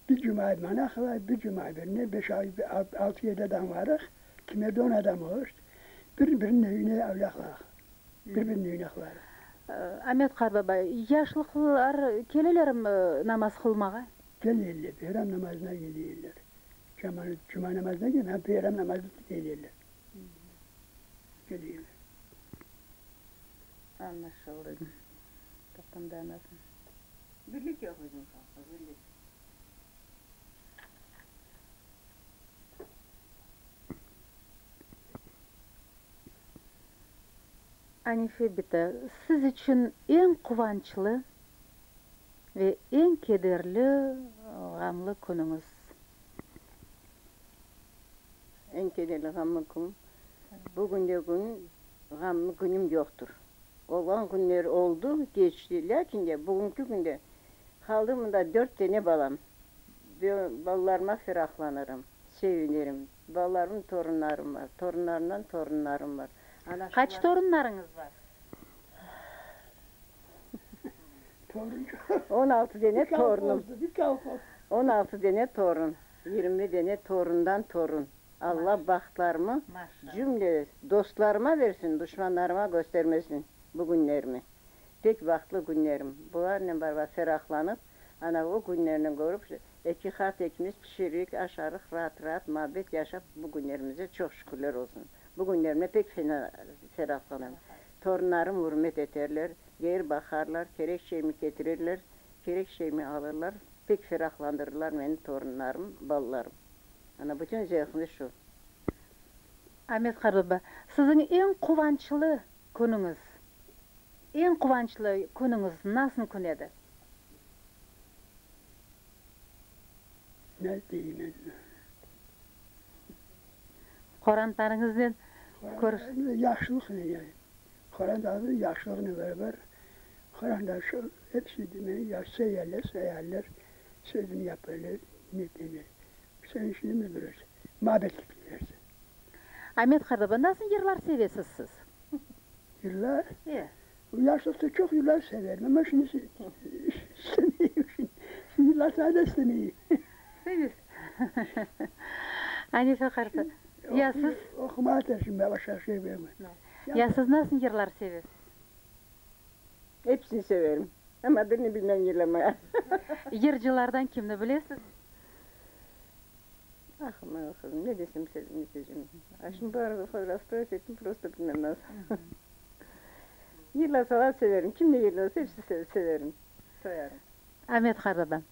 B: bir cuma bana kılar, bir cuma birine 5-6-7 adam varız. Kime de 10 adam olur. Birbirinin evine avlaklar. Birbirinin evine kılar.
H: Ahmet Karbaba, yaşlıklar keleler mi namaz kılmağa?
B: Gelirler, bayram namazına gelirler. Cuma namazına gelirler, bayram namazına gelirler. Gelirler.
H: Anlaşıldı. Toplumda anlasın.
E: Birlik yok bizim halkta, birlik.
H: Anife Bita, siz için en kıvançlı ve en kederli gamlı gününüz?
E: En kederli gamlı gün, bugün de gün gamlı günüm yoktur. Olan günler oldu, geçti. Lakin de bugünkü günde kaldığımda 4 tane balam. Ballarıma ferahlanırım, sevinirim. Ballarımın torunlarım var, torunlarımdan torunlarım var.
H: Kaç torunlarınız var?
E: 16 tane torunum.
B: Bir kalk
E: 16 tane torun, 20 tane torundan torun. Allah bahtlarımı cümle dostlarıma versin, düşmanlarıma göstermesin bu günlerimi. Tek bahtlı günlerim. Bu annem baba ferahlanıp, ana o günlerini görüp, 2 kat ekimiz pişirik, aşarık, rahat muhabbet yaşap bu günlerimize çok şükürler olsun. Bu günlerime pek ferahlanırım. Torunlarım hürmet ederler, yer bakarlar, gerek şeyimi getirirler, gerek şeyimi alırlar. Pek ferahlandırırlar beni torunlarım, ballarım. Ana bütün zevkli şu.
H: Ahmet Karbaba, sizin en kıvançlı gününüz, en kıvançlı gününüz nasıl gün edi?
B: Ne diyeyim ben?
H: Koranlarınızdan konuş.
B: Yaşlılık ne yani? Koran'da yaşlılığını beraber Koran'da şu hepsi demeyi sayarlar, sözünü yaparlar, ne denir. Sen şimdi mi bilirsin? Mabetlik bilirsin.
H: Ahmet Kardaba nasıl yıllar sevesiz siz?
B: Yıllar,
H: Ye.
B: yaşlıkta çok yıllar severim ama şimdi istemiyorum şimdi. Şimdi yıllar sadece istemiyorum.
H: Seviyorsun. Hanife Kardaba. Ya siz?
B: Okuma atarsın ben başka şey vermem.
H: Ya siz nasıl yıllar sevesiz?
E: Hepsini severim. Ama adını bilmem yılamaya.
H: Yırcılardan kimni bilesiz?
E: Ахмад, не desem ne diyeceğim. Şimdi bu arada fotoğraf ettim, prosta bilmem nasıl. Yıllar salat severim. Kim ne yıllarsa hepsi severim. Sayarım.
H: Ahmet Kardaba.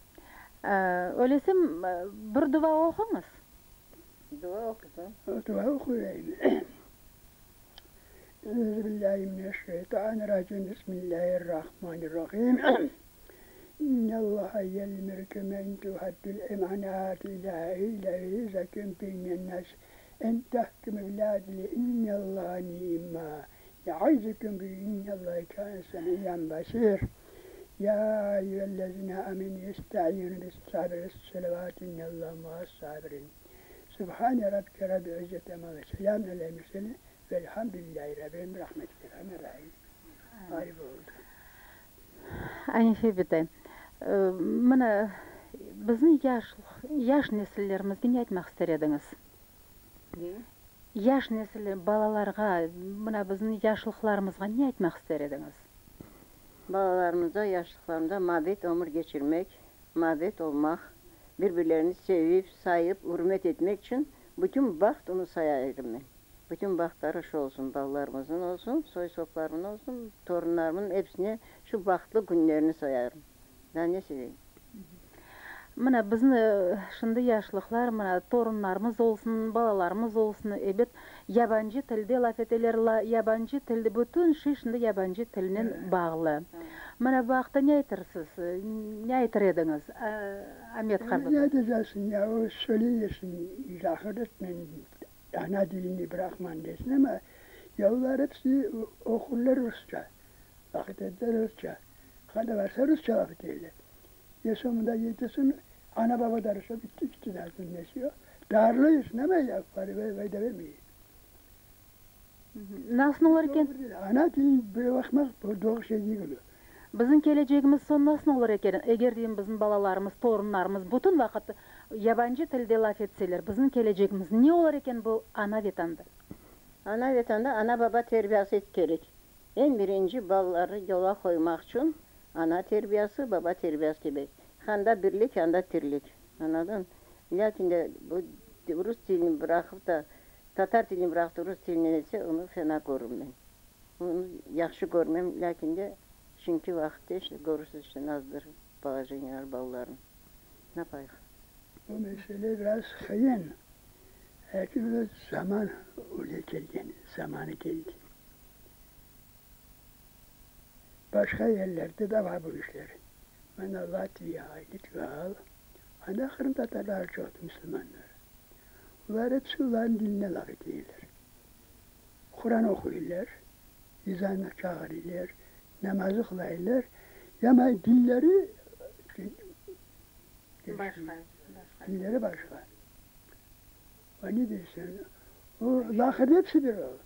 H: Öyleyse bir dua okunuz.
E: Dua okusun.
B: Dua okuyayım. Euzubillahimineşşeytanirracim. Bismillahirrahmanirrahim. İnnallaha yelmir kemen tuhaddül emanat ilahi zeküm beynen nas en tahkime biladili innallaha ni'ma ya'izüküm bi innallaha kâne semiyyen basir. Ya eyyühellezine amenu yesta'inu bis sabri ve selavat innallaha ma'as sabirin. Subhane rabbike rabbil izzeti amma ve selamun aleyhi mürselin velhamdülillahi rabbil rahmetike rahim. Harika oldu.
H: Hanife bitay. Mana bizni yaş nesillerimizni ne aytmak ister ediniz? Yaş nesil balalarga, mana bizni yaşlıklarımızga ne aytmak ister ediniz?
E: Balalarımıza, yaşlıklarımıza mabet ömür geçirmek, mabet olmak, birbirlerini sevip, sayıp, hürmet etmek için bütün baht onu sayarım ben. Bütün bahtları şu olsun, balalarımızın olsun, soy soplarımın olsun, torunlarımın hepsine şu bahtlı günlerini sayarım. Ben ne seveyim?
H: Mana bizni şimdi yaşlıklar, mana torunlarımız olsun, balalarımız olsun, evet yabancı tilde laf eteler, yabancı tilde bütün şey şimdi yabancı tilinin bağlı. Mana bu haqda ne aytırsınız? Ne aytır ediniz? Ahmet Kardaba.
B: Ne diyeceksin ya, o söylüyorsun, izah etmen, ana dilini bırakman desin ama yavrular hepsi okurlar Rusça, vakit eder Rusça. Hadi varsa Rusça vakit eder. Ya sonunda yetesin, ana baba da Rusça bitti zaten nesiyor. Darlıyorsun ama ya, fayda vermiyor.
H: Nasıl olur eken?
B: Ana dilini böyle bakmak bu doğru şey değil oluyor.
H: Bizim geleceğimiz son nasıl olur eken? Eğer diyeyim bizim balalarımız, torunlarımız bütün vakit yabancı tilde laf etseler, bizim geleceğimiz ne olur eken bu ana vatanda?
E: Ana vatanda ana baba terbiyesi gerek. En birinci balları yola koymak için ana terbiyesi, baba terbiyesi gibi. Handa birlik, handa tirlik. Anladın? Lakin de bu Rus dilini bırakıp da Tatar dilini bıraktı Rus dilini ise onu fena görürüm ben. Onu yaxşı görmem. Lakin de çünkü vakitte işte görürsüz işte nazdır bağcılar balların. Ne yapayım?
B: Bu mesele biraz kıyın. Herkese zaman öyle geldi, zamanı geldi. Başka yerlerde de var bu işler. Ben Latviya'ya Litval, Anakırın Tatarlar çok Müslümanlar. Bunlar hepsi onların diline laf ediyorlar. Kur'an okuyorlar, izanı çağırıyorlar, namazı kılayırlar. Ama dilleri dilleri başka. O ne diyorsun? O lahır hepsi bir o.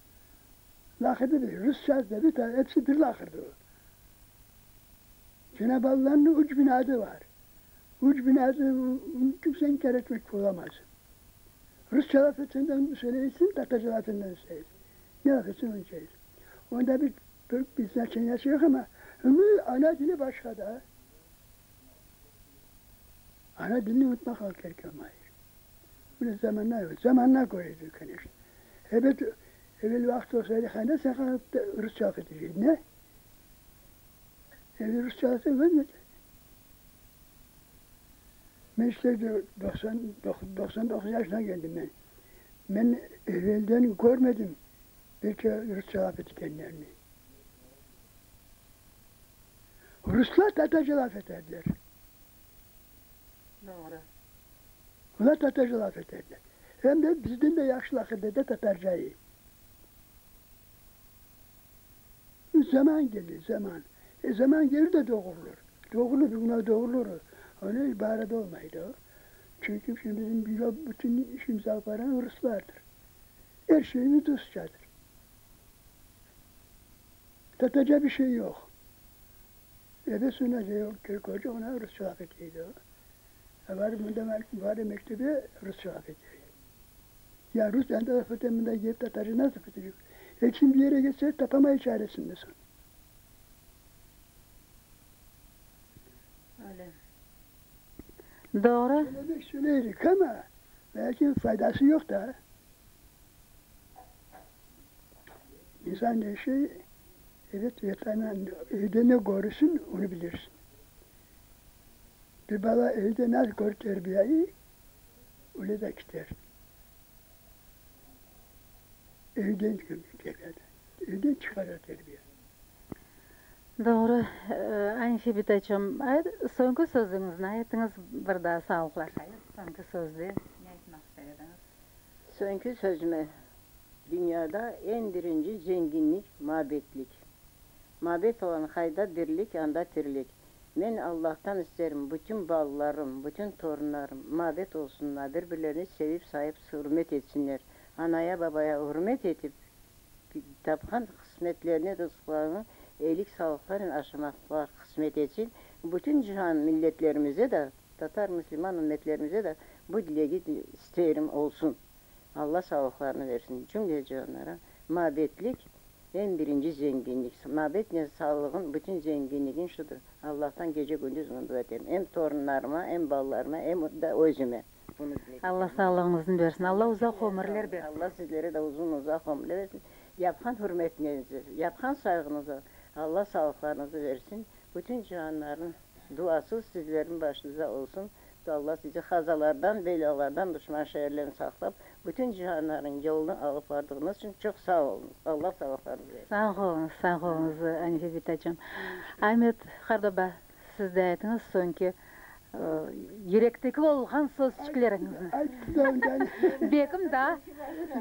B: Lahırda bir, Rusça'da bir tane hepsi bir lahırda o. Cenab-ı Allah'ın uç binadı var. Uç binadı kimse inkar etmek olamaz. Rusça laf etinden söyleysin, Tatarca laf etinden söylesin. Ne laf etsin onu söylesin. Onda bir seçeneği yok ama ana dili başka da. Ana dilini unutmak gerekiyor. Böyle zamanlar görüyordu kanışı. Evet, evvel vakti olsaydı hani sen kalıp da Rusça laf edeceydin, ne? Evvel Rusça laf edeceydin. Ben işte 99 yaşına geldim ben. Ben evvelden görmedim belki Rusça laf etkenlerini. Ruslar Tatarca laf ederler.
H: Doğru.
B: Buna Tatarca laf ederler. Hem de bizden de yaşlı akıdede Tatarcayı. Zaman gelir, zaman. Zaman gelir de doğrulur. Doğrulur, buna doğrulur. Ona ibaret olmaydı o. Çünkü şimdi bizim bütün işimizi yapan Ruslardır. Her şeyimiz Rusçadır. Tatarca bir şey yok. Eve sünnet yok, Koca ona Rusça laf ediyordu o. Var mektebi Rusça laf ediyor. Ya Rus en tarafı teminde gelip Tatarca nasıl fethediyor? Kim bir yere geçse tapama çaresindesin.
H: Öyle. Doğru.
B: Söylemek söyledik ama belki faydası yok da. İnsan ne şey, evet evde ne görürsün onu bilirsin. Bir baba evde nasıl gör terbiyeyi, öyle de gider. Evden terbiye. Evden çıkarır terbiye.
H: Doğru. Ayşe Bitacığım, soňky sözüňizi aýtdyňız, bir daha saglyklaşaýyz. Soňky sözde ne aýtmak istediniz?
E: Soňky sözüme dünyada en birinci zenginlik mabetlik. Mabet olan hayda dirlik, anda tirlik. Men Allah'tan isterim bütün ballarım, bütün torunlarım mabet olsunlar, birbirlerini sevip sahip hürmet etsinler. Anaya babaya hürmet edip tapkan kısmetlerini, rızıklarını iyilik sağlıklarla aşamaklar kısmet etsin. Bütün cihan milletlerimize de, Tatar Müslüman ümmetlerimize de bu dileği isterim olsun. Allah sağlıklarını versin cümle cihanlara. Mabetlik en birinci zenginlik. Mabet ne sağlığın bütün zenginliğin şudur. Allah'tan gece gündüz onu dua ederim. Hem torunlarıma, hem ballarıma, hem de özüme. Bunu
H: Allah sağlığınızı versin. Allah uzak ömürler versin.
E: Allah sizlere de uzak ömürler versin. Yapkan hürmetinizi, yapkan saygınızı, Allah sağlıklarınızı versin. Bütün cihanların duası sizlerin başınıza olsun. Allah sizi hazalardan, belalardan, düşman şehirlerini saklap, bütün cihanların yolunu alıp vardığınız için çok sağ olun. Allah sağlıklarınızı versin.
H: Sağ olunuz Ayşe Bitacığım. Ahmet Kardoba, siz de aýtyňyz soňky yürekteki bolgan sözçüklerinizi.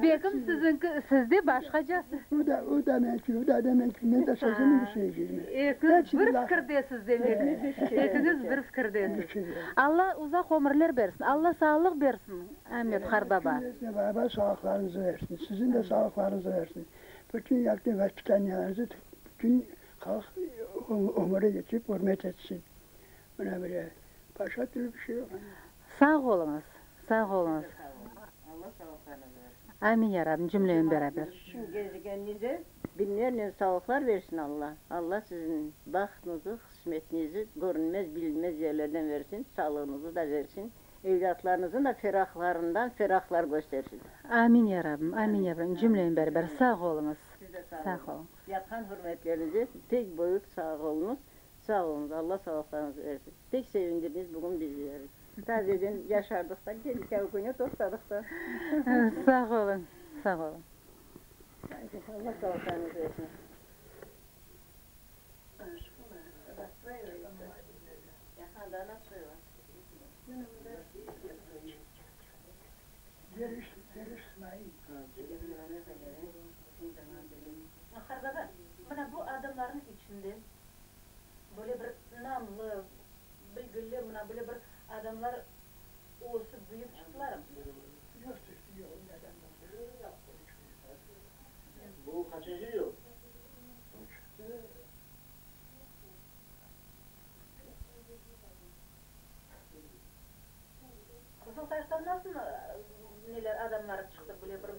H: Bekim sizde başkaca.
B: O da mümkün. Ne de sözünü bir şey değil mi?
H: Ekiniz bir fikirdesiz demek. Ekiniz bir fikirdesiz. Allah uzak ömürler versin. Allah sağlık versin. Ahmet Kardoba.
B: Baba sağlıklarınızı versin. Sizin de sağlıklarınızı versin. Bütün yakın hastanelerinizi bütün halk ömüre geçip hürmet etsin. Buna böyle başka türlü bir şey yok.
H: Sağ olunuz. Sağ olunuz.
E: Allah sağlıklarınızı versin.
H: Amin ya Rabbim cümleyin beraber.
E: Şu gezegeninize binlerce sağlıklar versin Allah. Allah sizin bahtınızı, kısmetinizi görünmez, bilinmez yerlerden versin. Sağlığınızı da versin. Evlatlarınızın da ferahlarından ferahlar göstersin.
H: Amin ya Rabbim. Amin ya Rabbim cümleyin beraber. Sağ olunuz.
E: Siz de
H: Sağ olun.
E: Yapan hürmetlerinizi tek boyut sağ olunuz. Sağ olunuz. Allah sağlıklarınızı versin. Tek sevindiriniz bugün bizleri. Tazeden yaşardık da geldik o günü topladık da.
H: Sağ olun. Sağ olun.
E: Allah sağlıklarınızı versin. Yakanda nasıl var?
H: Kardoba, bana bu adamların içinde böyle bir namlı, bilgili, böyle bir adamlar olsa büyük çıktılar mı?
F: Bu kaçıncı yıl?
H: Kızıl Taş'tan nasıl neler adamlar çıktı böyle bir...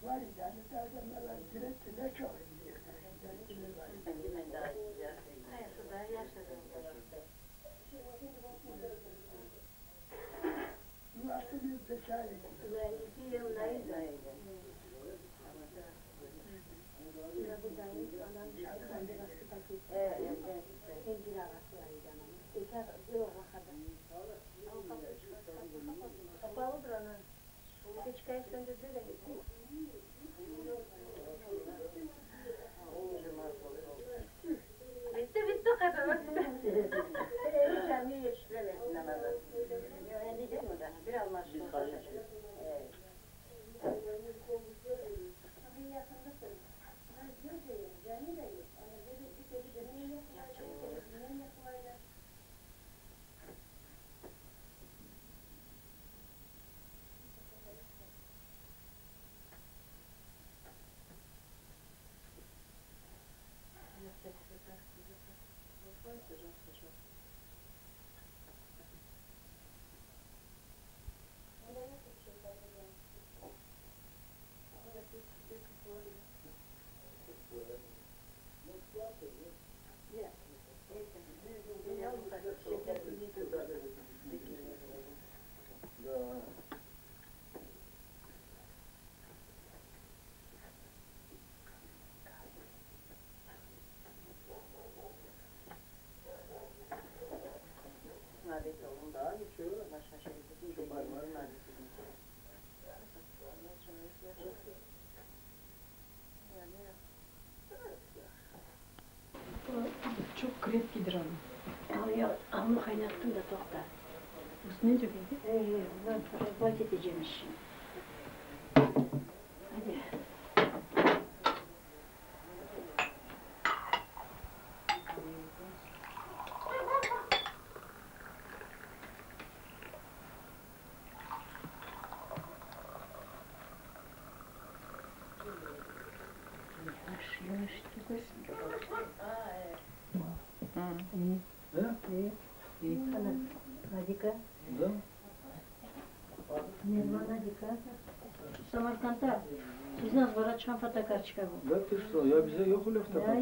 B: Var yani adamlar direkt ne çok ediyor.
H: Hayır, şurada yaşadım.
B: Bu asıl bir zekâ.
E: 2 yılındayız.
H: Kapalıdır ana. Geç kayıştan dedi de gitsin. Çok krepkidir onun.
G: Onu kaynattım da tokta.
H: Üstüne dökeydi.
G: Vaz edeceğim işi. Hadi. Yavaş gidiyorsun. İyi. Hadi-ка.
F: Да?
G: Нервно, Надика. Самаркандта sizden sonra çıkan fotoğraf çıkar bu.
F: Да ты что, я bize yok öyle fotoğraf.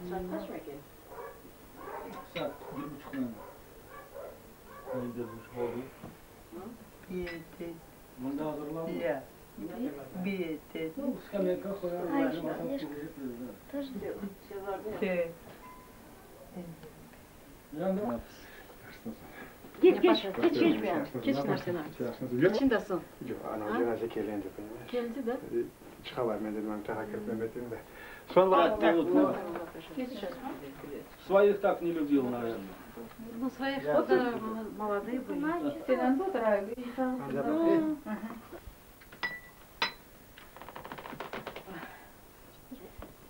G: Saat kaç peki?
F: Saat 1:30'dan. Haydi 1:30 oldu.
I: Bitti.
F: Bunda hazırlandı.
I: Ya. Bitti.
F: Skamyaka koyarız.
G: Ay,
F: Yani
G: işte,
F: masası
G: yaşa.
F: kuracak biz de.
G: Подожди.
I: Şey.
F: Yandı.
G: Geç geç. Geç geç bir an.
H: Geç Narsena.
J: Yok.
H: İçindesin.
J: Yok, anam cenaze gelendi benim.
H: Geldi de.
J: Çıkalar ben dedim, tahak etmemedim de. Sonra
F: Своих так не любил, наверное.
H: Ну, своих фото молодые были.
I: Senin fotoğrafı.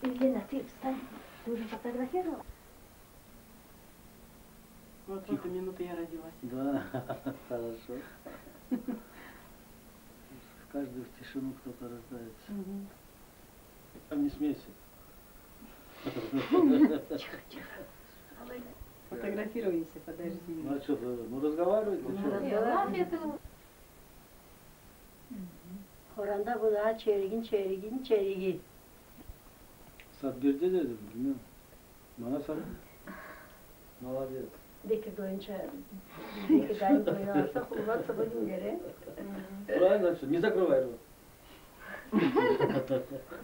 G: Елена, ты встань. Ты уже фотографировал?
H: Вот в эту минуту я родилась.
F: Да, хорошо. Каждый в тишину кто-то рождается. Там не смейся.
H: Фотографируйся, подожди.
F: Ну а что, ну разговаривай, ты что?
G: Horanda bu daha çeyrigin.
F: Saat 1'de dedim, bilmiyorum. Bana sen. Молодец.
G: Deki doyunca, deki dayı doyarsa kurban sabah günleri.
F: Правильно, что? Не закрывай рот.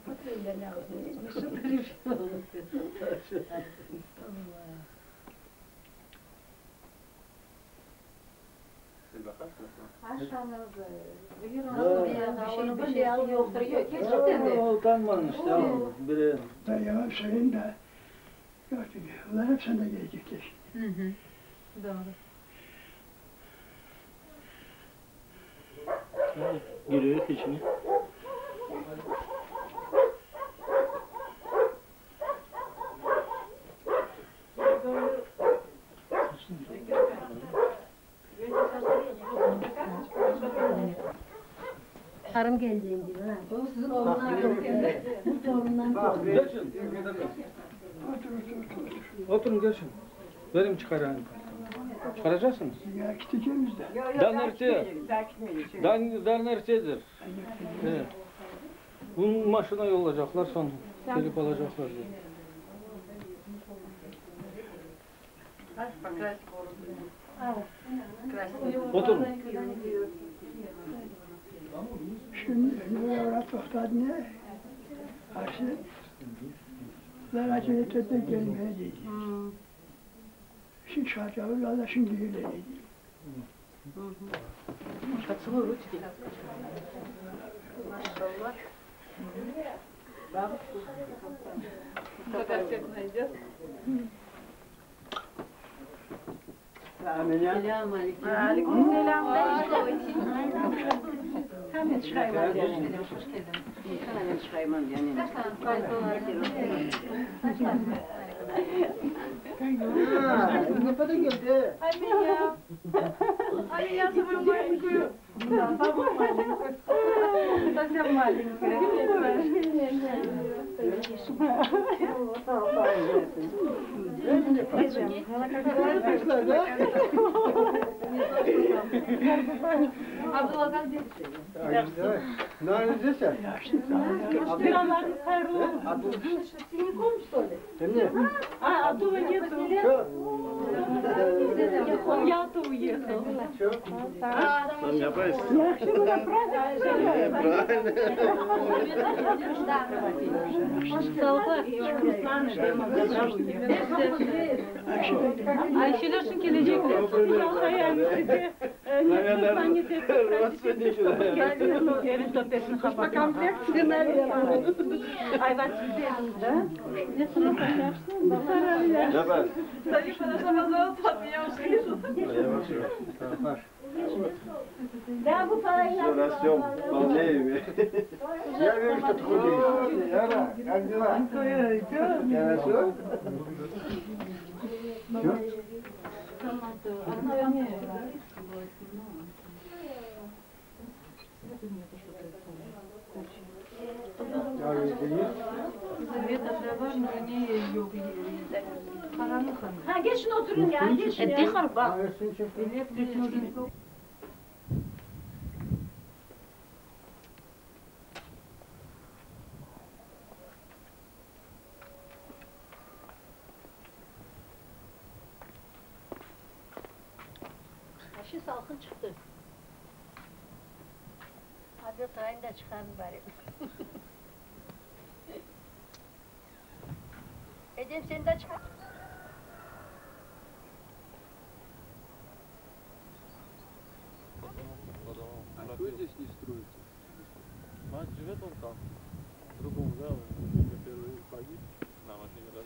G: Otur ne ağzını.
H: Bir şey yoktur. Gerçekten de.
F: Utanmadın işte. Biri.
B: Ben yavaş sayayım da. Gördün mü? Ulan hep sen de gelecekler.
H: Doğru.
F: Giriyor içine.
G: Karım geleceğim diyor ha. O sizin oğlundan korkuyor. Bu torundan korkuyor.
F: Geçin. Oturun geçin. Benim çıkarayım. Çıkaracaksınız.
B: Ya gideceğimiz de.
F: Danerçedir. Evet. Bunun maşına yollayacaklar sonra. Gelip alacaklar diye. Oturun.
B: Şimdi orada toxtadı ne? Karşı. Ben acele etmeden gelmeye dedi. Şimdi şarkıları valla şimdi öyle dedi.
H: Aleykümselam. Hemen çıkayım. Hemen çıkayım yani.
F: Kapada geldi.
I: Anne ya. Anne ya sabır bayım koyuyor. Sabır bayım. Tasam bayım Abdullah Gazi.
F: Neredeyse?
I: Abdullah'ın hayırlı olsun. Senin komşu söyle.
F: Emine.
I: Abdullah uyeto. Uyeto uyeto.
F: Sen yaparsın.
I: Ayşeler için gelecekler. Yarın topesini kapatalım. Ayvan sizde. Ne sınıf kaçarsın?
F: Yapar.
I: Sayı paylaşamazlar tanıyor.
G: Ben bu parayı
F: Rasyon. Vallahi mi? Ya bir işte tukuli. Yara. Angela. Ya şu. Şu.
G: Ha geçin oturun ya. Geçin ya.
H: Dikar bak.
G: Aşı salkın çıktı. Hadi tayin de çıkarın bari. Ecem sen de çıkar.
A: А кто здесь не строится? Мать живет он там, в другом зале, когда первый погиб, нам один раз.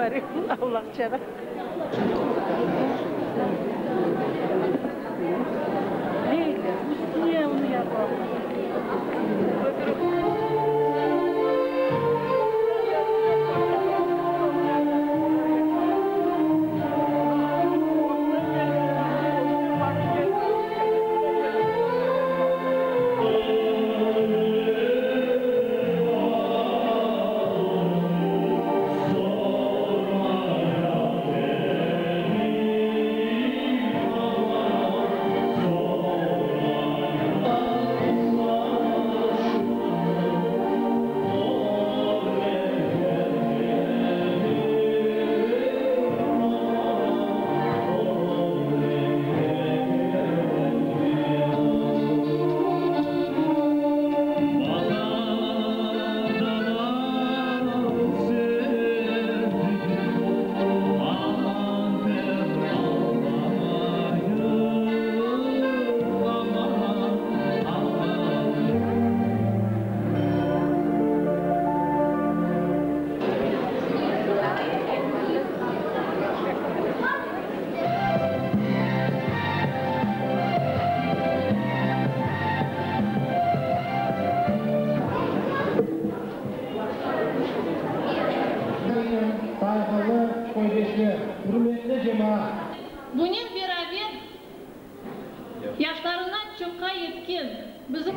G: bari Allah çara. Değil, niye onu yapalım?
K: Bunun beraber yaşlarından çokka yetkin bizim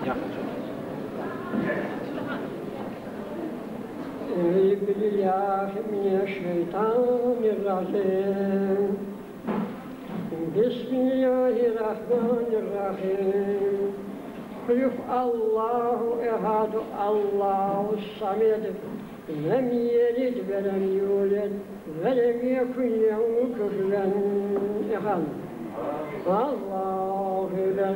L: Euzubillahimineşşeytanirracim. Bismillahirrahmanirrahim. Kul Allahu ehad, Allahu samed. Lem yelid ve lem yulad ve lem yekun lehu kufuven ehad. Allahu ekber.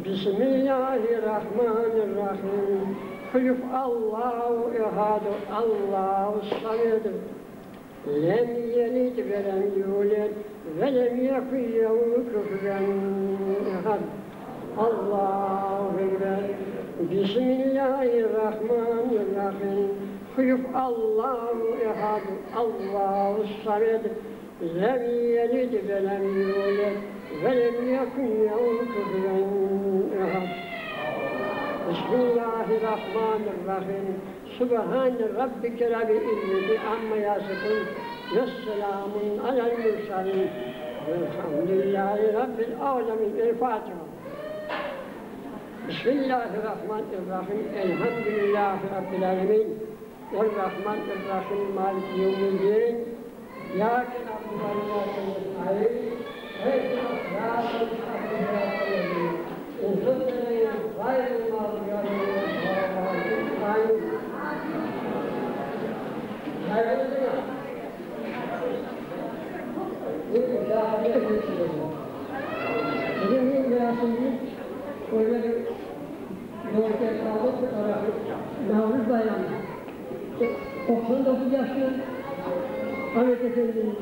L: Bismillahirrahmanirrahim. Kul Allahu ehad, Allahu samed. Lem yelid ve lem yulad ve lem yekun lehu kufuven ehad. Allahu ekber. Bismillahirrahmanirrahim. Kul Allahu ehad, Allahu samed. Lem yelid ve lem yulad ve lem yekun lehu kufuven ehad. Bismillahirrahmanirrahim. Subhane rabbike rabbil izzati amma yasifun. Vesselamun alel mursalin. Velhamdülillahi rabbil alemin. El Fatiha. Bismillahirrahmanirrahim. Elhamdülillahi rabbil alemin. Errahmanirrahim. Maliki yevmiddin. İyyâke na'budu ve iyyâke nestaîn. İhdinas sıratal müstakîm. İhdinas gayril mağdûbi aleyhim ve Navruz Bayramı. 99 yaşlı Ahmet Efendi'nin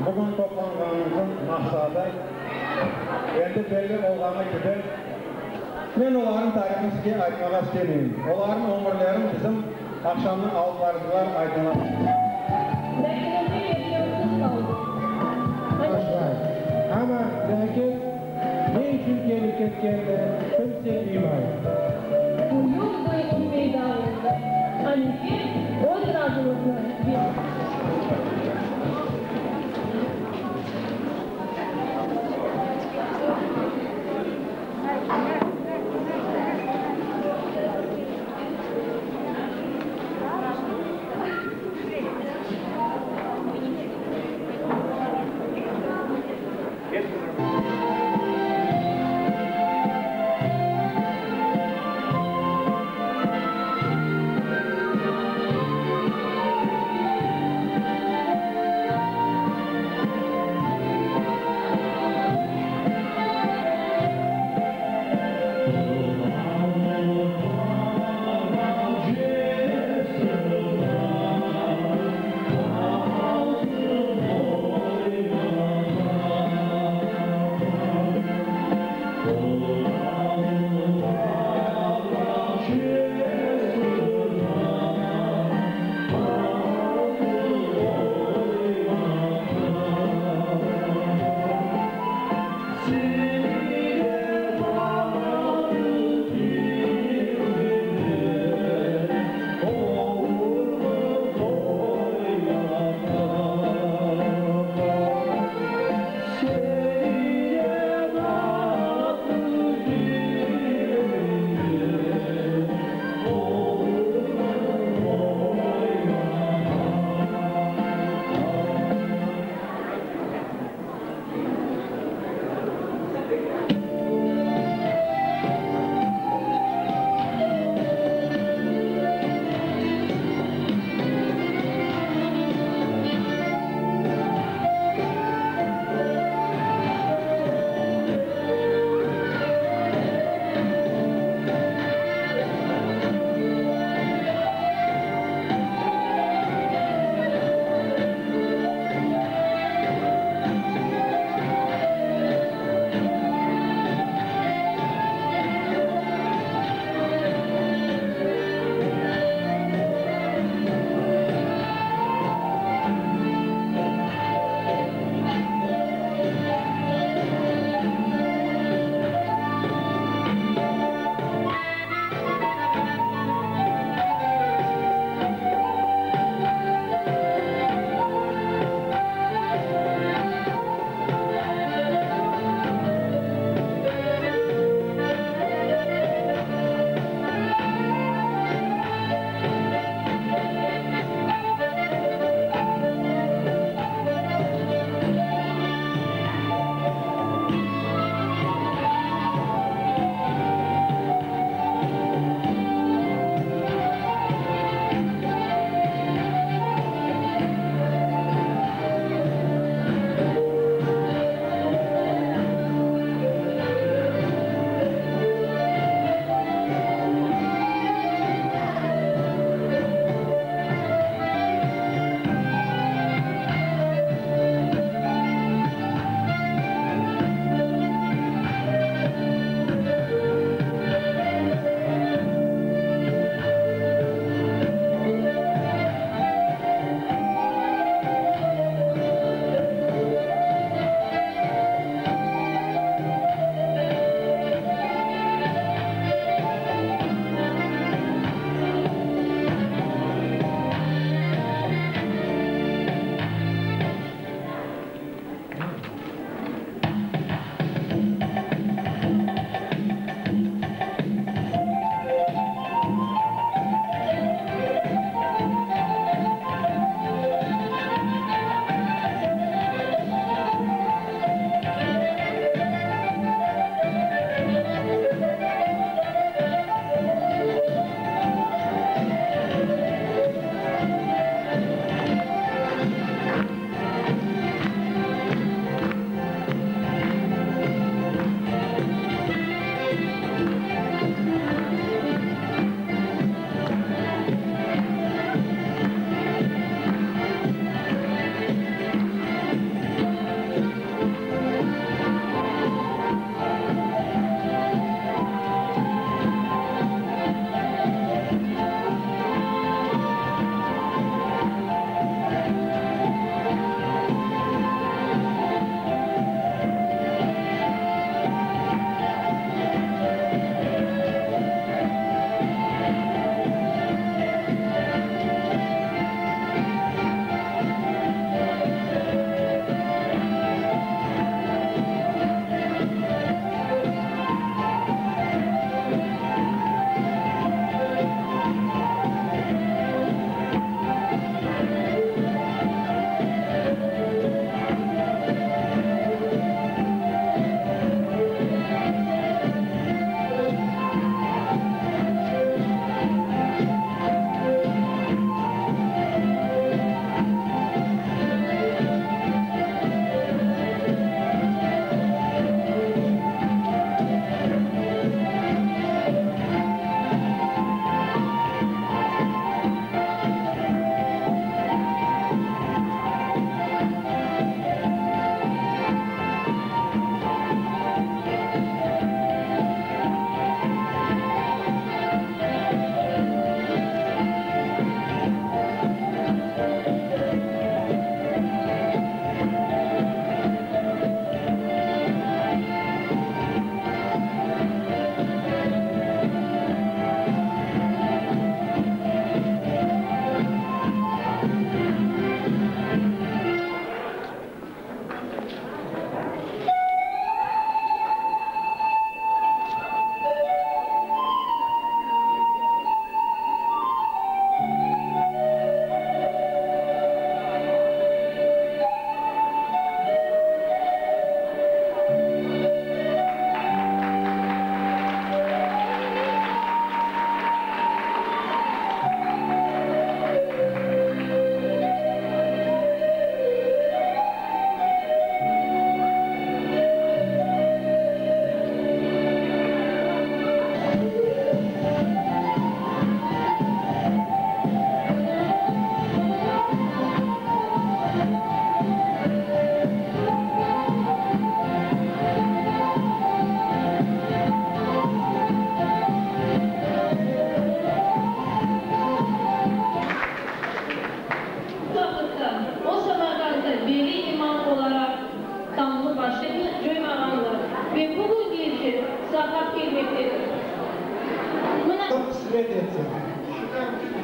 F: bugün toplanganımızın maksadı endi belli olğanı gibi ben onların tarixini sizə aytmağa istəyirəm. Onların ömürlərini bizim akşamın altılardılar aytmağa. Ama belki ne için gelip ketkenler kimse bilmiyor.
K: Bu yol boyu meydanında. Hani ki o razılıkla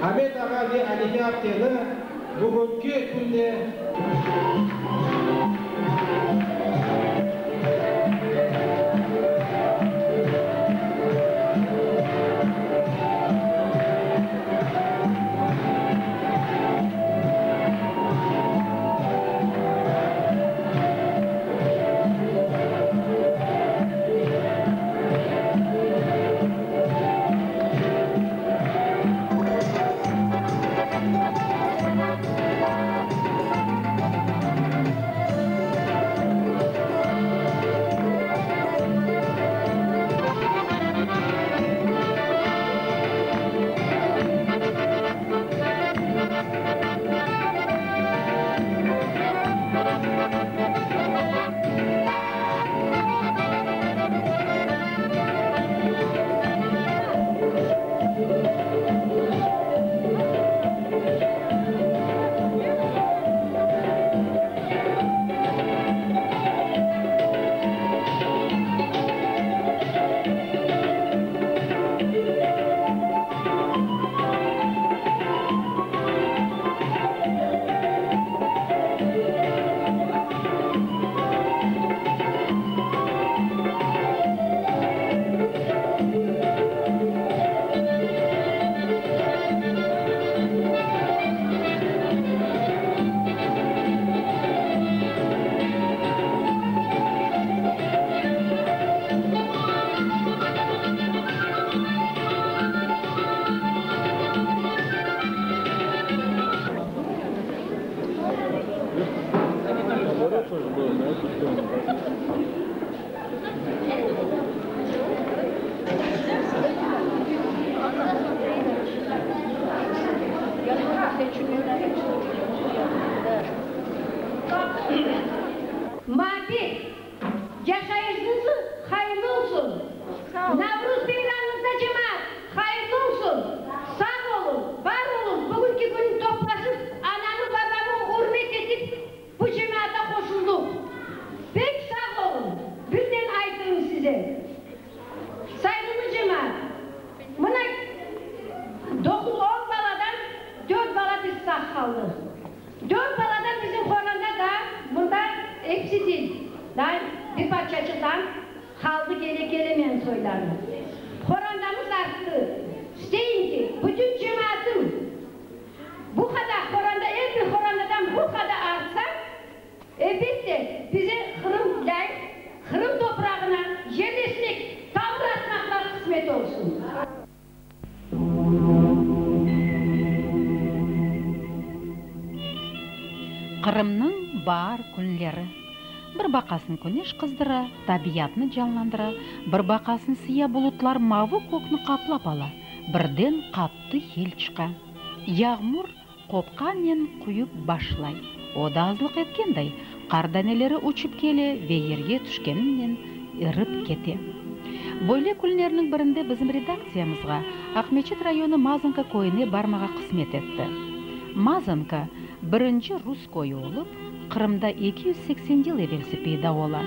F: Ahmet Ağa ve Alife Abdeli bugünkü günde
M: Mavi, yaşayışınız hayırlı olsun. Navruz Bayramınızda cemaat hayırlı olsun. Sağ olun, var olun. Bugünkü gün toplaşıp anamı babamı hürmet edip bu cemaate koşulduk. Pek sağ olun. Birden aydın size. Saygılı cemaat. Buna 9-10 baladan 4 bala biz sağ kaldı. 4 baladan bizim Hollanda da bunda hepsi değil. Daha bir parçacıktan kaldı gelemeyen soylarını. Hollandamız arttı. İsteyin ki bütün cemaatim bu kadar Hollanda, her bir Hollanda'dan bu kadar artsa elbette bize Kırım toprağına yerleşmek, tavır atmakla kısmet olsun.
H: Kırımның бар күнлері. Bir baqaсын күнеш қыздыра, табиятны жанландыра, bir baqaсын сия бұлытлар мавы көкні қаплап ала, бірден қатты ел чықа. Yağmur қопқаннен құйып башлай. O da azlık etkendey, qar danelері uçup kele ve yerге түшкенінен ырып кете. Böyle күнлерінің бірінде bizim редакциямызға Ақмечет районы Мазанка көйіне бармаға қысмет етті. Мазанка birinci Rus koyu olup, Kırım'da 280 yıl evvelsi peyda ola.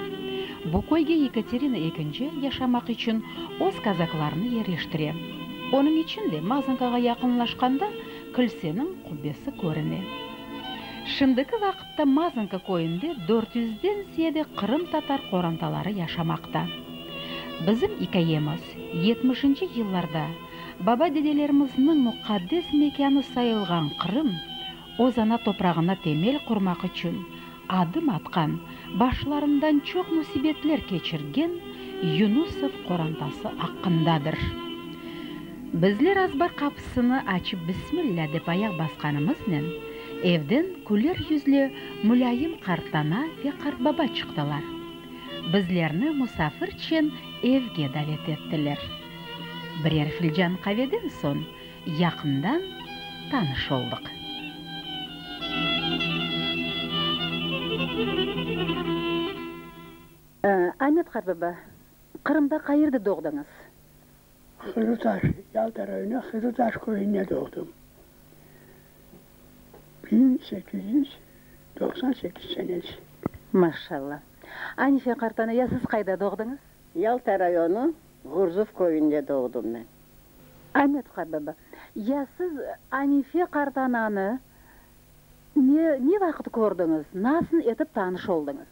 H: Bu koyga Yekaterina II yaşamak için Oz kazaklarını yerleştire. Onun için de Mazankaga yakınlaşkanda Kilsenin kubbesi көріне. Şimdiki vakitte Mazanka koyunda 400'den ziyade Kırım Tatar korantaları yaşamakta. Bizim hikayemiz 70. yıllarda baba dedelerimizin mukaddes mekanı sayılgan Kırım, Oz ana toprağına temel kurmak için adım atkan, başlarından çok musibetler geçirgen Yunusov korantası hakkındadır. Bizler azbar kapısını açıp Bismillah dep ayak baskanımızla evden güler yüzlü mülayim kartlana ve kartbaba çıktılar. Bizlerini musafir için evge davet ettiler. Birer filcan kahveden son yakından tanış olduk. Ahmet Karbaba, Kırım'da kayırda doğdunuz?
B: Kızıltaş, Yalta rayonu Kızıltaş köyünde doğdum. 1898 senesi.
H: Maşallah. Anife Kartana, ya siz kayda doğdunuz?
E: Yalta rayonu Gurzuf köyünde doğdum ben.
H: Ahmet Karbaba, Ya siz Anife Kartananı ne vakit gördünüz? Nasıl etip tanış oldunuz?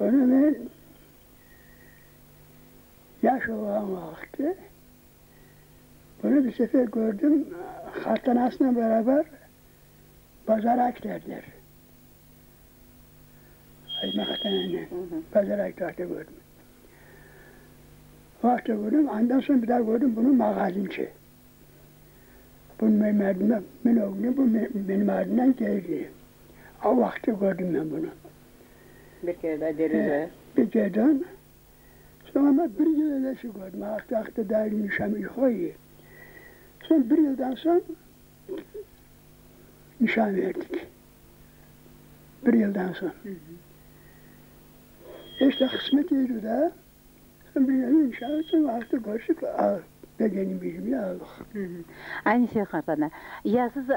B: Bunu ben yaş olan vakti bunu bir sefer gördüm. Kartanasıyla beraber pazara giderler. Ayma Kartananı. Pazara giderler gördüm. Vakti gördüm. Ondan sonra bir daha gördüm bunu magazinci. Bunun benim oğlum bu benim ardından geldi. O vakti gördüm ben bunu.
E: Bir kere daha deriz.
B: Bir kereden sonra bir yıl öylesi gördüm. Akta dahil nişanı yukarı. Sonra bir yıldan sonra nişan verdik. Bir yıldan sonra. İşte kısmetiydi de. Sonra bir yıldan nişanı sonra akta görüştük. Benim bilimi aldık.
H: Anife Kartanı. Ya siz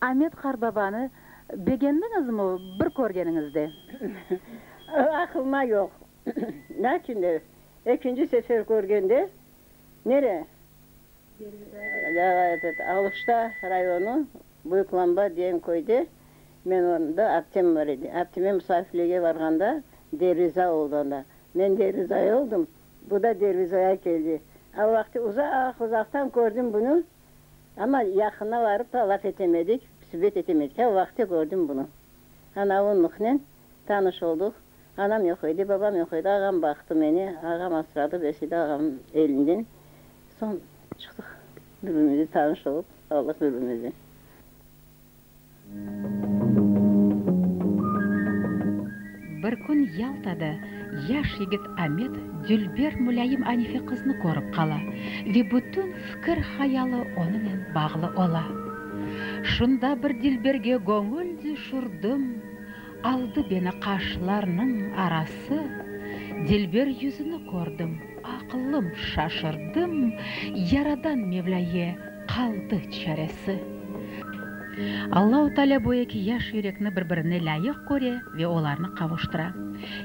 H: Ahmet Karbabanı beğendiniz mi bir görgeninizde?
E: Aklıma yok. Lakin de ikinci sefer görgende nere? Alışta rayonu Büyüklamba diyen koydu. Ben orada aptem var idi. Apteme misafirliğe varganda Derviza olduğunda. Ben Derviza'ya oldum. Bu da Derviza'ya geldi. O vakti uzaktan gördüm bunu. Ama yakına varıp da laf etemedik, sübet etemedik. O vakti gördüm bunu. Onunla tanış olduk. Anam yok idi, babam yok idi. Ağam baktı beni. Ağam asradı, besidi ağamın elinden. Son çıktık. Birbirimizi tanış olup Allah birbirimizi.
H: Bir gün Yaltada yaş yigit Ahmet Dülber Mülayim Anife kızını görüp kala ve bütün fikir hayalı onunla bağlı ola. Şunda bir Dilberge gönül düşürdüm, aldı beni kaşlarının arası. Dilber yüzünü gördüm, aklım şaşırdım, yaradan Mevla'ya kaldı çaresi. Allah-u Teala bu iki yaş yürekni birbirine layık göre ve onlarını kavuştura.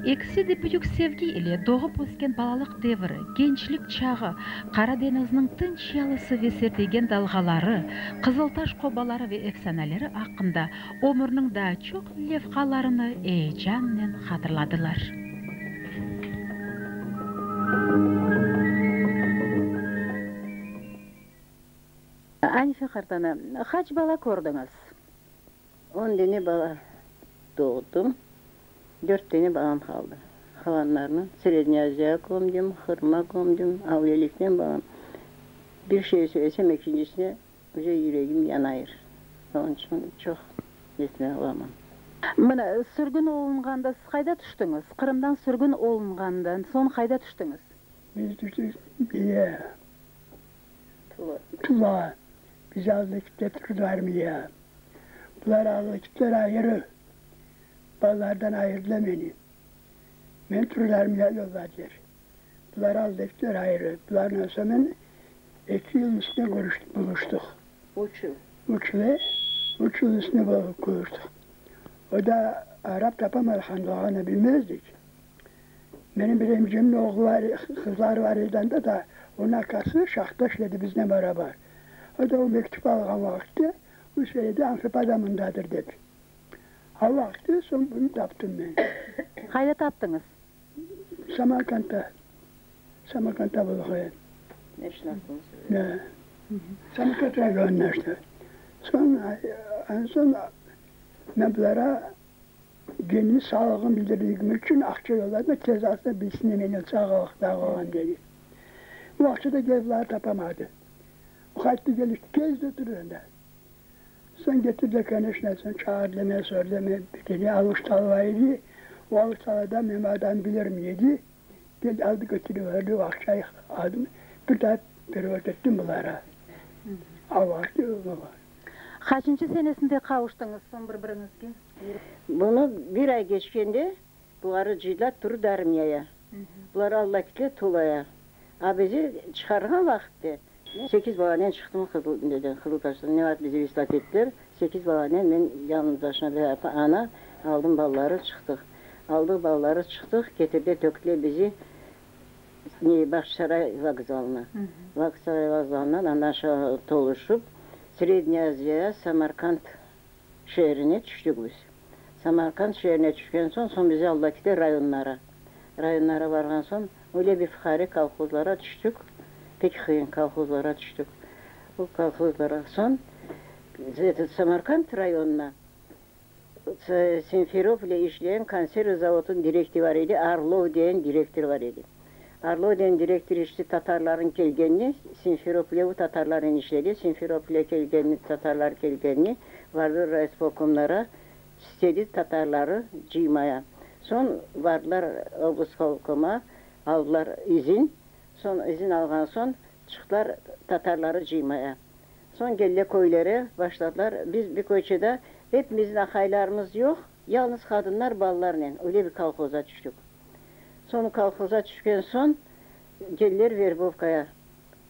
H: İkisi de büyük sevgi ile doğup ösken balalık devri, gençlik çağı, Karadeniz'nin tınç yalısı ve sertegen dalgaları, Kızıltaş kobaları ve efsaneleri hakkında ömrünün daha çok levhalarını heyecanla hatırladılar. Anife Kartanı, kaç bala gördünüz?
E: 10 tane bala doğdum. 4 tane balam kaldı. Kalanlarını Srednya Asya'ya gömdüm, Kırım'a gömdüm, Avliyalik'ten balam. Bir şey söylesem ikincisine önce yüreğim yanayır. Onun için çok yetmeye olamam.
H: Bana sürgün olunğanda siz kayda düştünüz? Kırım'dan sürgün olunğandan son kayda düştünüz?
B: Biz düştük diye. Tula. Biz aldık getirdiler mi ya? Bunlar aldıklar ayrı. Ballardan ayırdılar beni. Ben türler mi yolladılar. Bunlar aldıklar ayrı. Bunlarla sonra 2 yıl üstüne buluştuk.
E: 3 yıl.
B: 3 yıl üstüne buluştuk. O da Arap yapamadı handağını bilmezdik. Benim bir emcimli kızlar var edende de ona karşı şahta işledi bizle beraber. O da o mektup algan vakti bu söyledi Amfip adamındadır dedi. O vakti son bunu taptım ben.
H: Hayda taptınız?
B: Samarkand'da bulduk ya.
E: Ne işlersiniz?
B: Ne? Samarkand'a gönderdi. En son ben bunlara kendini sağlığını bildirdiğim için akça yolladım. Tez aslında bilsin benim sağlıkta olan dedi. Bu akçada geldiler tapamadı. O hattı gelip tez götürüyorlar. Sen getir de konuşma, sen çağır deme, sor deme. Dedi avuçtal vardı. O avuçtalada benim adam bilirim dedi. Gel aldı götürüyordu, o akçayı aldım. Bir daha pervert ettim bunlara. O vakti o var.
H: Kaçıncı senesinde kavuştunuz son birbirinizge?
E: Bunu bir ay geçkende bu arıcıyla turu Darmiya'ya. Bunlar Allah kitle Tula'ya. Bizi çıkargan vakitte 8 babannen çıktım Kızıltaş'tan. Ne var bizi istat ettiler. 8 babannen ben yalnız başına bir ana aldım balları çıktık. Aldık balları çıktık. Getirdi tökle bizi Baksaray vokzalına. Baksaray vokzalından ondan aşağı doluşup Srednya Asya'ya Samarkand şehrine düştük biz. Samarkand şehrine düşkən son bizi Allah gitti rayonlara. Rayonlara vargan son öyle bir fıkhari kolxozlara düştük. Pek kıyın kolxozlara düştük. Bu kolxozlara son Samarkand rayonuna Simferopol'e işleyen konserve zavodun direktörü var idi. Arlov diyen direktör var idi. Arlov diyen direktör işte Tatarların kelgenini, Simferopol'e bu Tatarların işledi. Simferopol'e kelgenini, Tatarlar kelgenini vardı Rayispokumlara istedi Tatarları ciymaya. Son vardılar Obuskolkoma, aldılar izin. Son izin algan son çıktılar Tatarları ciymaya. Son gelle koyları başladılar. Biz bir koyçada hepimizin akaylarımız yok. Yalnız kadınlar ballarla öyle bir kolxoza düştük. Son kolxoza düşkən son geldiler Verbovka'ya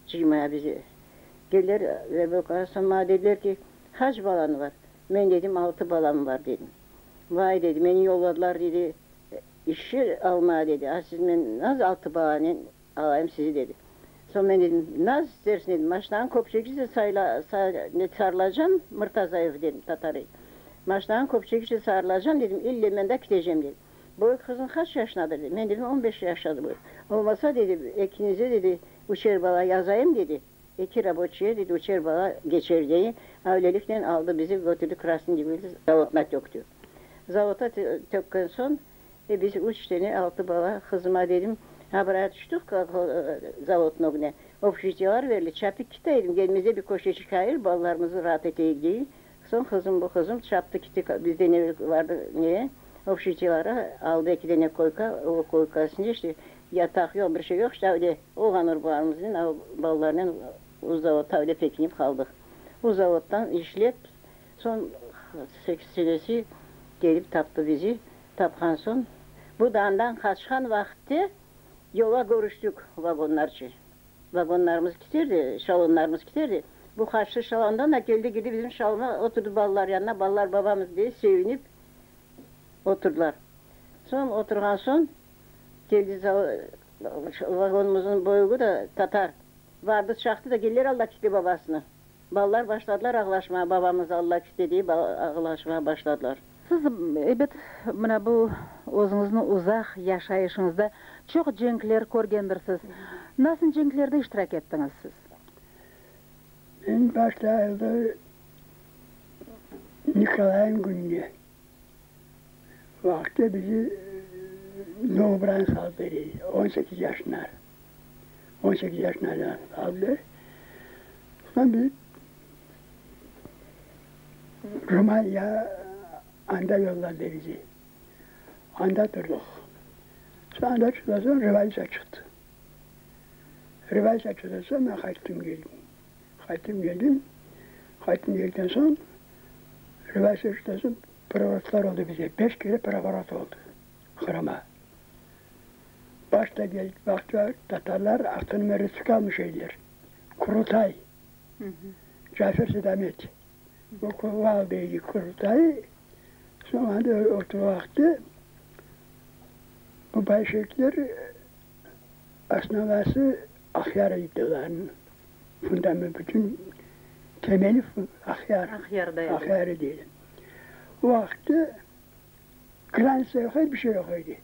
E: ciymaya bizi. Geldiler Verbovka'ya son bana dediler ki kaç balan var? Ben dedim 6 balam var dedim. Vay dedi beni yolladılar dedi. İşi almaya dedi. Ha siz ben nasıl 6 balanı alayım sizi dedi. Sonra ben dedim nasıl istersin dedim. Maçtan kopçakçısı sarılacağım Mırtazayev dedim Tatar'ı. Maçtan kopçakçısı sarılacağım dedim. İlle ben de gideceğim dedim. Bu kızın kaç yaşındadır dedi. Ben dedim 15 yaşındadır bu. Olmasa dedi ekinize dedi uçer bala yazayım dedi. Eki raboçiye dedi uçer bala geçer diye. Öylelikle aldı bizi götürdü Krasın gibi zavoduna töktü. Zavod'a tökken son biz 3 tane 6 bala kızıma dedim. Ha buraya düştük zavodun oguna. Obşişçiler verili. Çapık kitaydım. Gelimize bir koşu çıkayır. Ballarımızı rahat eteyik diye. Son kızım bu kızım çaptı gitti. Bizde ne vardı niye? Obşişçilere aldı 2 tane koyka. O koykasında işte yatak yok bir şey yok. İşte öyle oğlanır bağımızın ballarının o zavodda öyle pekinip kaldık. O zavoddan işlep son 8 senesi gelip taptı bizi. Tapkan son bu dağından kaçkan vakti yola görüştük vagonlarca. Vagonlarımız giderdi, şalonlarımız giderdi. Bu kaçtı şalondan da geldi gidi bizim şalona oturdu ballar yanına. Ballar babamız diye sevinip oturdular. Son oturgan son geldi vagonumuzun boyu da Tatar. Vardı çaktı da geldiler Allah gitti babasını. Ballar başladılar ağlaşmaya. Babamız Allah istediği ağlaşmaya başladılar.
H: Siz evet mana bu o'zingizning uzaq yashayishingizda çok janglar ko'rgandirsiz. Nasıl janglarda iştirak ettiniz siz?
B: Ben başlarda Nikolay'ın günü vakti bizi Nobran saldırdı. 18 yaşlar. 18 yaşlardan aldı. Sonra biz Romanya anda yolladı bizi. Anda durduk. Sonra Rivaysa çıktı. Rivaysa çıktı sonra ben kaçtım geldim. Kaçtım geldikten sonra Rivaysa çıktı sonra preparatlar oldu bize. 5 kere preparat oldu. Kırım'a. Başta geldik baktılar Tatarlar aklını merisi kalmış şeyler. Kurultay. Cafer Sedamet. Bu kuvaldaydı Kurultay. Sonra da o vakti bu başlıklar asnavası ahyara gittilerinin fundamı bütün temeli ahyarı değil. O vakti klansa yok, bir şey yok idi.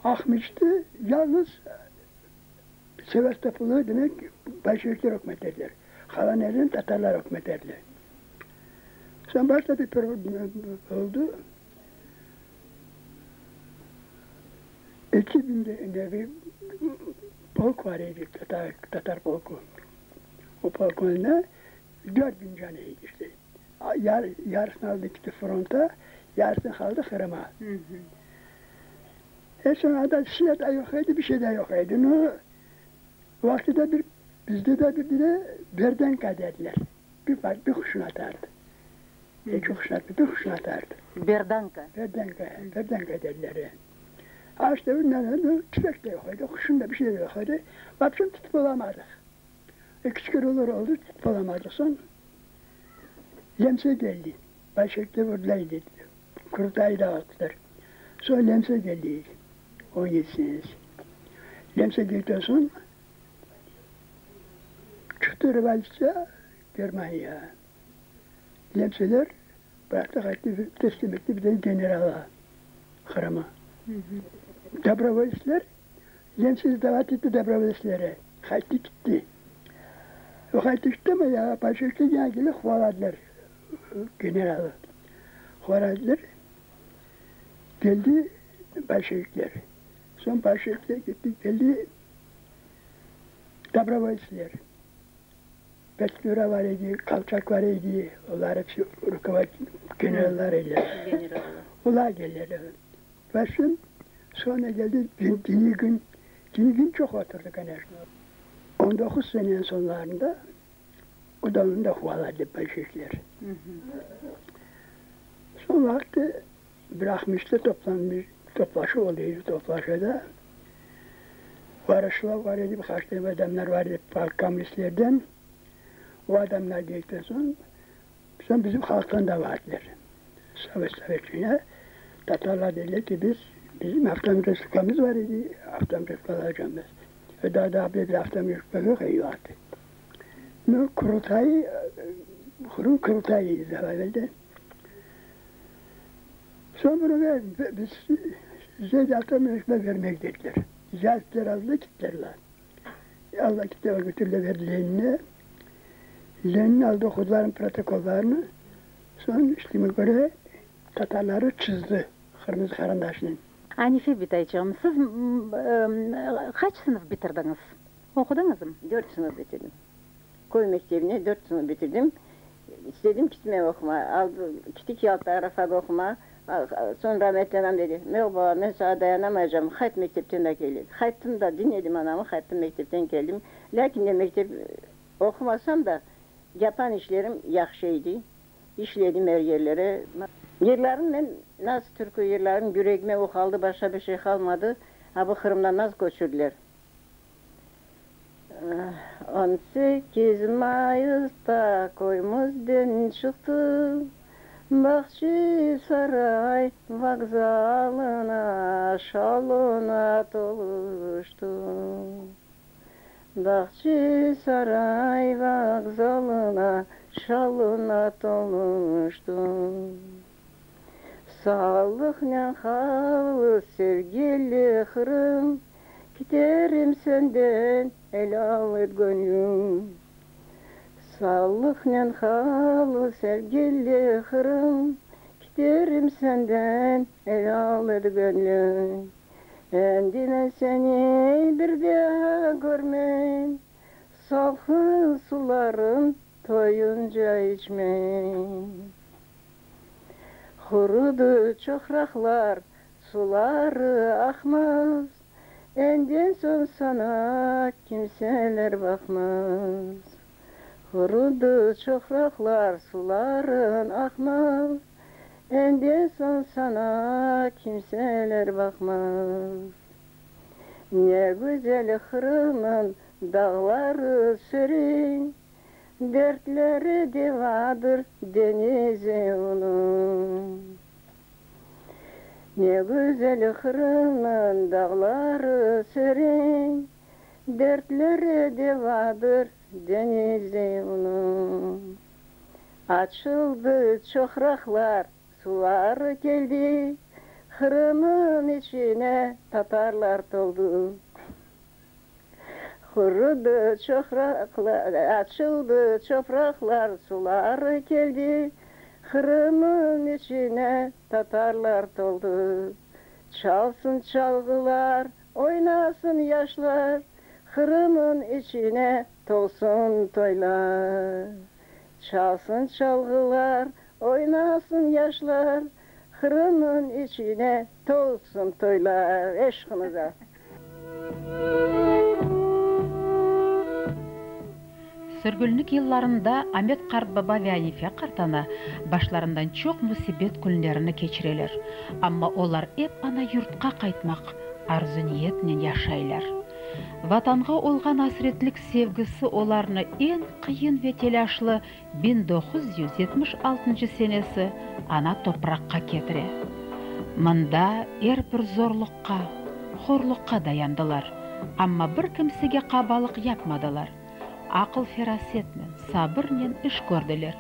B: Akmıştı, yalnız Sevastopol'u demek başlıklar hükmederler. Kalanların Tatarlar hükmederler. Sonra başta bir problem oldu. 2000'de bir polk var idi, Tatar polku. O polkun da 4000 canıydı işte. Yarısını aldı gitti fronta, yarısını kaldı Kırım'a. Sonra da silah da yok idi, bir şey de yok idi. O vakti de bizde de bir de Berdenka dediler. Bir kuşun atardı. Bir kuşun atardı.
H: Berdanka
B: dediler. Ağaçta ürünlerinde tüfek de yok idi, kuşun da bir şey de yok idi. Baktım tutup olamadık. Küçük oldu, tutup olamadık. Sonra Lemse geldi. Başlıkta buradaydı. Kurultayı dağıttılar. Sonra Lemse geldi. 17 senesi. Lemse gidiyorsun. Çıktı Rıvalca Germanya. Lemseler bıraktı kayıttı teslim etti bir de generala Kırım'a. Dabrovolistler Lemsiz davet etti Dabrovolistlere. Kayıttı gitti. O kayıttı gitti ama ya başörtü ilgili huvaladılar generalı. Huvaladılar. Geldi Bolşevikler. Son Bolşevikler gitti, geldi Dabrovolistler. Petlura var idi, Kalçak var idi, onlar hepsi Urukava generaller idi. Onlar geldiler. Başım sonra geldi dini gün çok oturduk hani. 19 senenin sonlarında o da huvaladı Bolşevikler. Son vakti bırakmıştı, toplaşı oluyordu toplaşıda. Varışlar var idi, birkaç tane adamlar var idi, komünistlerden. O adamlar geldikten sonra bizim halktan da vardılar. Sovyetçine Tatarlar dediler ki bizim avtomobilimiz var idi, avtomobil alacağımız. Daha bir avtomobil yok eyvallah. Kurultayıydı evvelde. Sonra biz size avtomobil vermek dediler. Ziyaretler aldılar, gittiler. Allah kitaba götürüle verdilerini. Lenin aldı okuduların protokollarını. Sonra işleme göre Tatarları çizdi. Kırmızı karandaşla.
H: Hanife Bitaycığım, siz kaç sınıf bitirdiniz? Okudunuz mu?
E: 4 sınıf bitirdim. Koy mektebine 4 sınıf bitirdim. İstedim gitmeye okuma. Gittik Yalta Arafat okuma. Sonra rahmetli anam dedi. Baba ben sana dayanamayacağım. Hayt mektepten de geldim. Haytım da dinledim anamı. Haytım mektepten geldim. Lakin de mektep okumasam da yapan işlerim yaxşıydı. İşledim her yerlere. Yerlerim ben nasıl Türkü yerlerim yüreğime o kaldı. Başka bir şey kalmadı. Bu Kırım'dan nasıl göçürdüler. 18 Mayıs'ta koymuzdan çıktı. Bahçesaray vokzalına şalına doluştu. Bahçesaray vokzalına şalına doluştu. Sağlıkla halı sevgili Kırım, giderim senden el alıp gönlüm. Sağlıkla halı sevgili Kırım, giderim senden el alıp gönlüm. Endine seni bir daha görmem, salkın suların toyunca içmem. Kurudu çokraklar, suları akmaz, enden son sana kimseler bakmaz. Kurudu çokraklar, suların akmaz, enden son sana kimseler bakmaz. Ne güzel Kırım'ın dağları serin, dertleri devadır denizi onun. Ne güzel Kırım'ın dağları serin, dertleri devadır denizi onun. Açıldı çokraklar, sular geldi, Kırım'ın içine Tatarlar doldu. Kurudu çokraklar, açıldı çopraklar, sular geldi, Kırım'ın içine Tatarlar doldu. Çalsın çalgılar, oynasın yaşlar, Kırım'ın içine dolsun toylar. Çalsın çalgılar, oynasın yaşlar, Kırım'ın içine dolsun toylar. Eşkınıza.
H: Sürgünlük yıllarında Ahmet Kartbaba ve Hanife Kartana başlarından çok musibet günlerini geçirirler. Ama onlar hep ana yurtqa kaytmak arzu niyetinen yaşaylar. Vatanға olgan hasretlik sevgisi olarını en kıyın ve telaşlı 1976 senesi ana toprakka ketire. Mında bir zorlukka, horlukka dayandılar. Amma bir kimsege qabalık yapmadılar. Aql ferasetmen, sabırnen iş gördüler.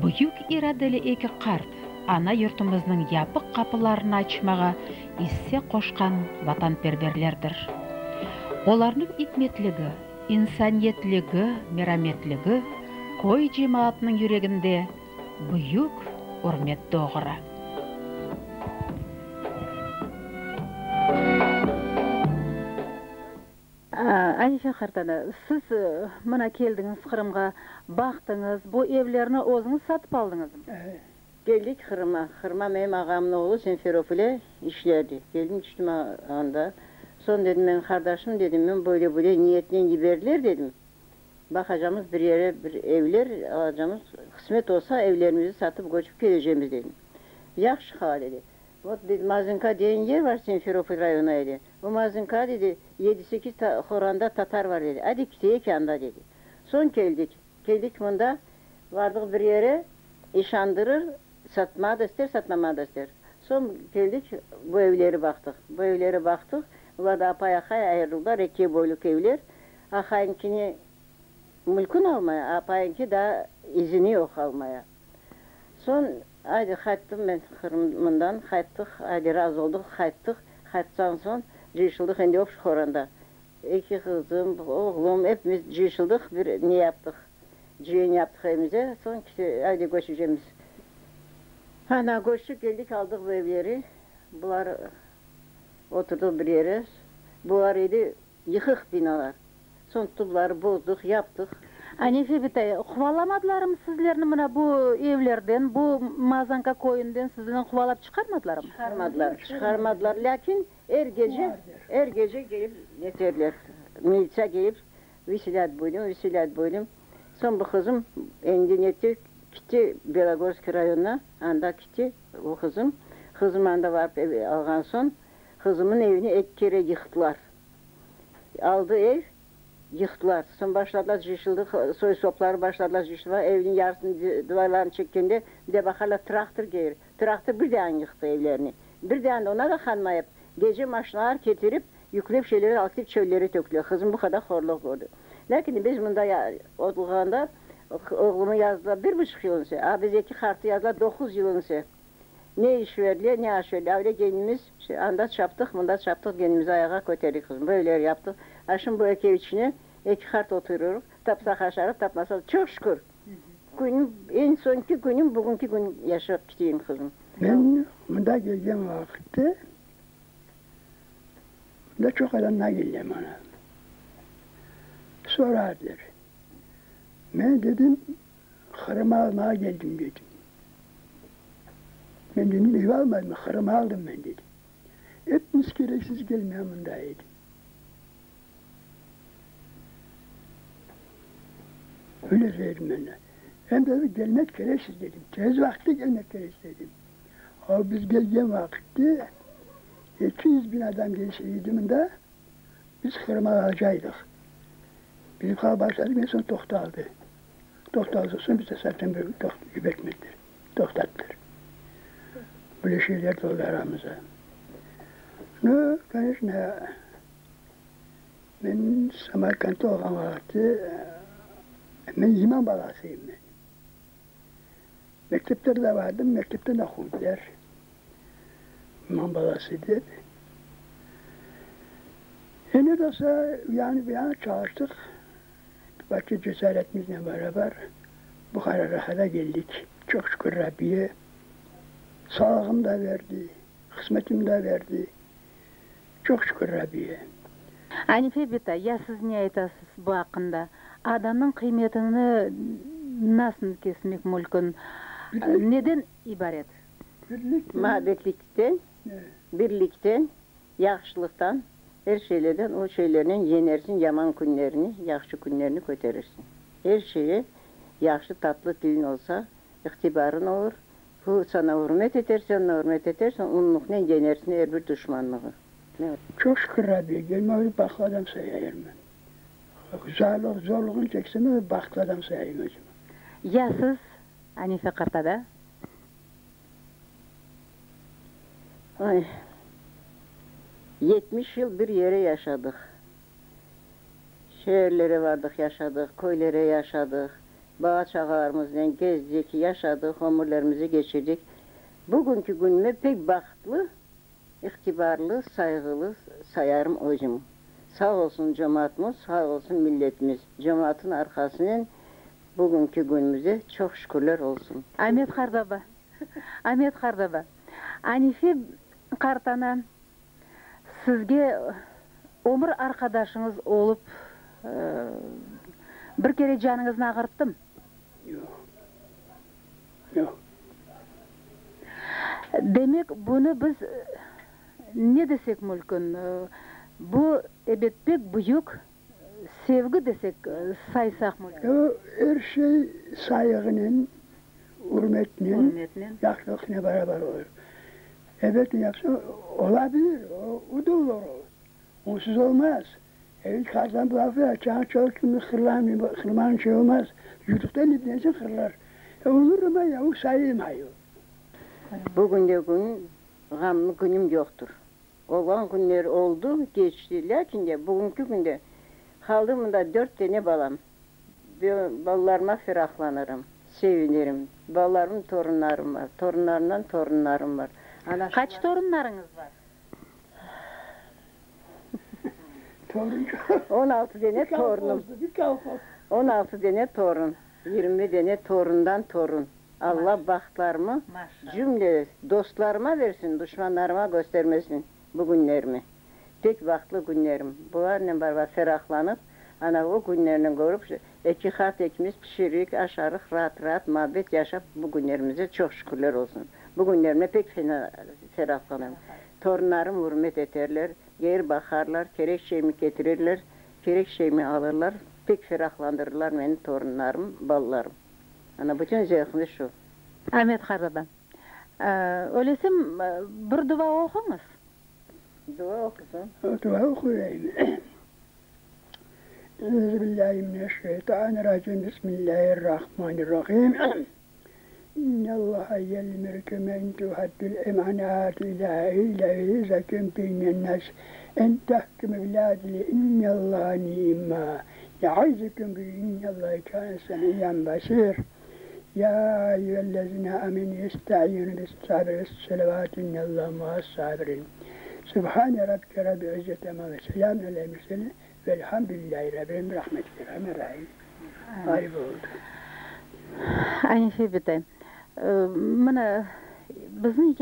H: Büyük iradeli iki qart, ana yurtumuzning yapık kapılarını açmağa isse qoşqan vatanperverlerdir. Olarning hikmetligi, insaniyetligi, merhametligi koy cemaatinin yüreginde büyük hürmet doğura. Ayşe Kartana, siz mana keldiniz Kırım'a, baktınız, bu evlerini özünüz satıp aldınız mı?
E: Geldik Kırım'a. Kırım'a benim ağamın oğlu Simferopol'e işlerdi. Geldim düştüm anda. Son dedim ben kardeşim dedim ben böyle niyetten giberler dedim. Bakacağımız bir yere bir evler alacağımız, kısmet olsa evlerimizi satıp göçüp geleceğimiz dedim. Yaxşı hal dedi. O dedi Mazinka diyen yer var Simferopol rayonu dedi. O Mazinka dedi 7-8 horanda Tatar var dedi. Hadi gittik yanda dedi. Son geldik bunda vardık bir yere işandırır, satmaya da ister, satmamaya da ister. Son geldik bu evleri baktık. Bunlar da apayakay ayrıldılar, 2 boyluk evler. Akayınkini mülkün almaya, apayınki daha izini yok almaya. Son haydi kayttım ben Kırım'dan kayttık, haydi razı olduk, kayttan son cişildik şimdi yok şu oranda. 2 kızım, oğlum hepimiz cişildik, bir ne yaptık? Cüyen yaptık evimize, son haydi göçeceğimiz. Hana göçtük geldik aldık bu evleri, bunlar oturduk bir yere, bunlar idi yıkık binalar. Son tutubları bozduk, yaptık.
H: Hanife bitay, kuvalamadılar mı sizlerini mına bu evlerden, bu Mazanka koyundan sizlerini kuvalap çıkarmadılar mı?
E: Çıkarmadılar. Lakin her gece gelip yeterler. Milisa gelip visilat boydum. Son bu kızım endineti gitti Belagorski rayonuna, anda gitti o kızım. Kızım anda varıp ev algan son, kızımın evini 2 kere yıktılar. Aldı ev, yıktılar. Son başladılar cışıldık, soy sopları başladılar cışıldılar. Evin yarısını duvarlarını çektiğinde bir de bakarlar traktör gelir. Traktör bir daha yıktı evlerini. Bir daha da ona da kanmayıp gece maşinalar getirip yükleyip şeyleri aktif çölleri tökülüyor. Kızım bu kadar horluk gördü. Lakin biz bunda olduğunda oğlumu yazdılar 1,5 yıl önce. Biz 2 kartı yazdılar 9 yıl önce. Ne iş verdiler, ne aş verdiler. Öyle kendimiz anda çaptık, bunda çaptık, kendimizi ayağa götürdük kızım. Böyle yaptık. Şimdi bu ev içine 2 kart oturuyoruz. Tapsak aşağı, tapmasa çok şükür. Günüm, en sonki günüm, bugünkü gün yaşayıp gideyim kızım.
B: Ben bunda geleceğim vakitte, bunda çok adamlar geleceğim ona. Sorarlar. Ben dedim, Kırım'ı almaya geldim dedim. Ben dedim, ev almadım, Kırım'ı aldım ben dedim. Hepimiz gereksiz gelmeye bundaydı. Öyle verdim ben de. Hem de gelmek gereksiz dedim. Tez vakti gelmek gereksiz dedim. Ama biz geleceğim vakitte 200.000 adam gelseydim de biz Kırım'ı alacaktık. Bizim kal başladık, en son toxtaldı. Toxtaldı sonra biz de zaten böyle gübetmektir. Toxtattılar. Böyle şeyler de oldu aramıza. No, конечно, ben Samarkand'da olan vakti ben imam balasıyım ben. Mektepte de vardım, mektepte de okudular. İmam balasıydı. Ne de olsa yani bir yana çalıştık. Başka cesaretimizle beraber bu karara geldik. Çok şükür Rabbiye. Sağlığım da verdi, kısmetim de verdi. Çok şükür Rabbiye.
H: Hanife bita, ya siz ne aytasız bu hakkında? Adamın kıymetini nasıl kesmek mümkün? Neden ibaret?
E: Muhabbetlikten, birlikten, yaxşılıktan, her şeylerden, o şeylerden yenersin, yaman günlerini, yaxşı günlerini götürürsün. Her şeye yaxşı tatlı dilin olsa, iktibarın olur. Bu sana hürmet edersen, ona hürmet edersen, onunla yenersin her bir düşmanlığı.
B: Çok şükür Rabbiye, gelme baklı adam sayayım ben. Zorluğun çeksin, baklı adam sayayım özüm.
H: Ya siz, Hanife Karta'da?
E: Ay, 70 yıl bir yere yaşadık. Şehirlere vardık, yaşadık, köylere yaşadık. Bağ çağlarımızla gezdik, yaşadık, ömürlerimizi geçirdik. Bugünkü günüme pek baktılı, iktibarlı, saygılı sayarım özümü. Sağ olsun cemaatimiz, sağ olsun milletimiz. Cemaatin arkasından bugünkü günümüze çok şükürler olsun.
H: Ahmet Karbaba. Ahmet Karbaba. Anife Kartana sizge ömür arkadaşınız olup bir kere canınızı ağırttım.
B: Yok.
H: Demek bunu biz ne desek mümkün? Bu evet pek büyük sevgi desek saysak mümkün.
B: Her şey saygının, hürmetinin, yaklaşıkla beraber olur. Evet yapsa olabilir, o da olur. Onsuz olmaz. Evet kazan bu lafı açan çalıştığımız kırmanın şey olmaz. Yuduktan ibnesi kırlar. Olur ama yavuk sayılmıyor.
E: Bugün de gün gamlı günüm yoktur. Olan günler oldu, geçti. Lakin de bugünkü günde kaldığımda 4 tane balam. Ballarıma ferahlanırım, sevinirim. Ballarımın torunlarım var. Torunlarımdan torunlarım var.
H: Kaç torunlarınız var?
E: 16 tane torunum. 16 tane torun. 20 tane torundan torun. Allah bahtlarımı cümle dostlarıma versin, düşmanlarıma göstermesin bu günlerimi. Pek bahtlı günlerim. Bunlarla beraber ferahlanıp, ana o günlerini görüp, iki kat ekimiz pişirik, aşarık, rahat rahat muhabbet yaşap bu günlerimize çok şükürler olsun. Bu günlerime pek ferahlanırım. Torunlarım hürmet ederler, yer bakarlar, gerek şeyimi getirirler, gerek şeyimi alırlar, pek ferahlandırırlar beni torunlarım, ballarım. Ana bütün zevkli şu.
H: Ahmet Karbaba. Öyleyse bir dua okunuz.
E: Dua okusun.
B: Dua okuyayım. Euzubillahimineşşeytanirracim. Bismillahirrahmanirrahim. İnnallâhe yelmirkü men tuhaddül emanâtu ilâhi zeküm beynen-nâs en tahkime bilâdili innallâhe ni'mâ ya'izüküm bi innallâhe kâne semiyyen basîr. Ya eyyühellezine amenu yesta'inu bis-sabri ve-s-selevâti innallâhe ma'as-sabirin. Sübhane rabbike rabbil izzeti amma ve selamun aleyhi ve sellem velhamdülillahi rabbil rahmetirrahim. Ayıp oldu.
H: Aynı şey bitey. Mana bizning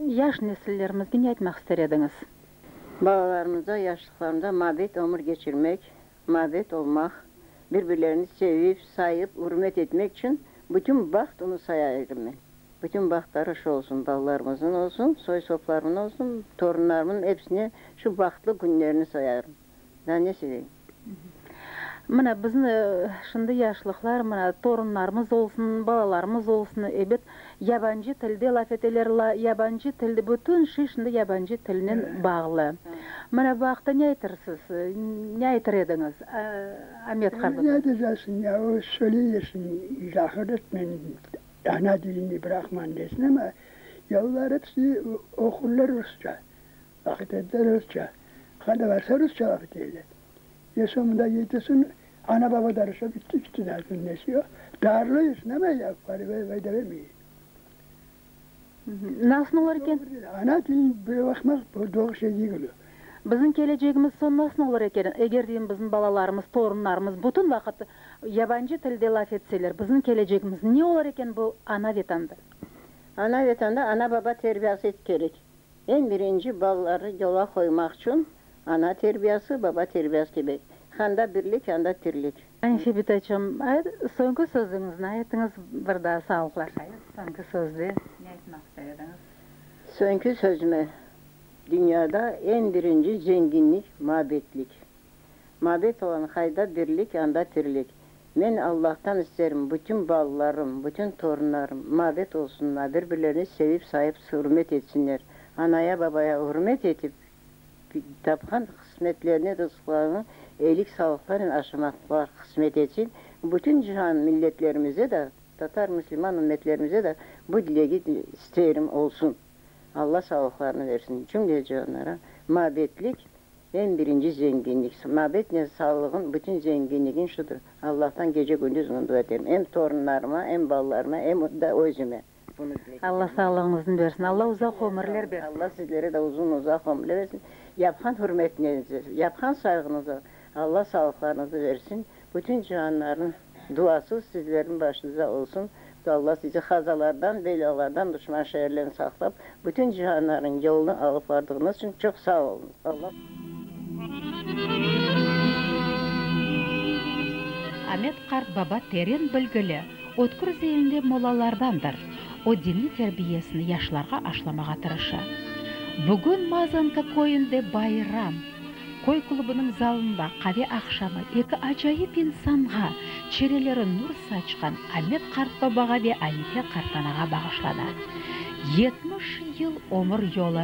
H: yaş nesillerimizga ne aytmak ister ediniz?
E: Balalarımıza, yaşlıklarımıza mabet ömür geçirmek, mabet olmak, birbirlerini sevip, sayıp, hürmet etmek için bütün baht onu sayarım ben. Bütün bahtları şu olsun, ballarımızın olsun, soy soplarımın olsun, torunlarımın hepsine şu bahtlı günlerini sayarım. Ben ne söyleyeyim?
H: Mana bizni şimdi yaşlıklar, mana torunlarımız olsun, balalarımız olsun, evet yabancı tilde laf eteler, yabancı tilde bütün şey şimdi yabancı tilinin bağlı. Mana bu haqda ne aytırsınız? Ne aytır ediniz? Ahmet Karbaba.
B: Ne diyeceksin ya, o söyleyesin, izahır etmen, ana dilini bırakman desin ama yollar hepsi okurlar Rusça, vakit eder Rusça. Kada varsa Rusça vakit eder. Ya sonunda yetesin, ana baba darısa bitti gitti dersin nesiyor. Darlıyorsun ama yapar ve vermiyor.
H: Nasıl olur eken?
B: Ana dilini bir bakmak bu doğru şey değil.
H: Bizim geleceğimiz son nasıl olur eken? Eğer diyeyim bizim balalarımız, torunlarımız bütün vakit yabancı tilde laf etseler, bizim geleceğimiz ne olur eken bu ana vatanda?
E: Ana vatanda ana baba terbiyesi et gerek. En birinci balları yola koymak için ana terbiyesi, baba terbiyesi gibi. Handa birlik, handa tirlik.
H: Ayşe Bitayçım, soňky sözüňizi aýtdyňız, bir daha sağlıklaşayız. Soňky sözde ne aýtmak istediniz?
E: Soňky sözüme, dünyada en birinci zenginlik, mabetlik. Mabet olan hayda birlik, handa tirlik. Men Allah'tan isterim, bütün ballarım, bütün torunlarım mabet olsunlar, birbirlerini sevip sayıp hürmet etsinler. Anaya babaya hürmet edip, tapkan kısmetlerini, rızıklarını iyilik sağlıklarını aşamaklar kısmet etsin. Bütün cihan milletlerimize de, Tatar Müslüman ümmetlerimize de bu dileği isterim olsun. Allah sağlıklarını versin cümle cihanlara. Mabetlik, En birinci zenginlik. Mabetne sağlığın bütün zenginliğin şudur. Allah'tan gece gündüz onu dua ederim. Hem torunlarıma, hem ballarıma, hem de özüme.
H: Allah sağlığınızı versin. Allah uzak ömürler versin.
E: Allah sizlere de uzak ömürler versin. Yapkan hürmetinizi, yapkan saygınızı, Allah sağlıklarınızı versin. Bütün cihanların duası sizlerin başınıza olsun. Allah sizi kazalardan, belalardan, düşman şehirlerini saklayıp, bütün cihanların yolunu alıp vardığınız için çok sağ olun. Allah.
H: Ahmet Kart Baba terin bilgili, o'tkir zeynli molalardandır. O dinli terbiyesini yaşlarga aşlamaga tırışı. Bugün Mazanka koyunda bayram. Koy klubunun zalında qavi akşamı iki acayip insanға çereleri nur saçkan Ahmet Kart Babaga ve Anife Kartanaga bağışlana. 70 yıl ömür yolu.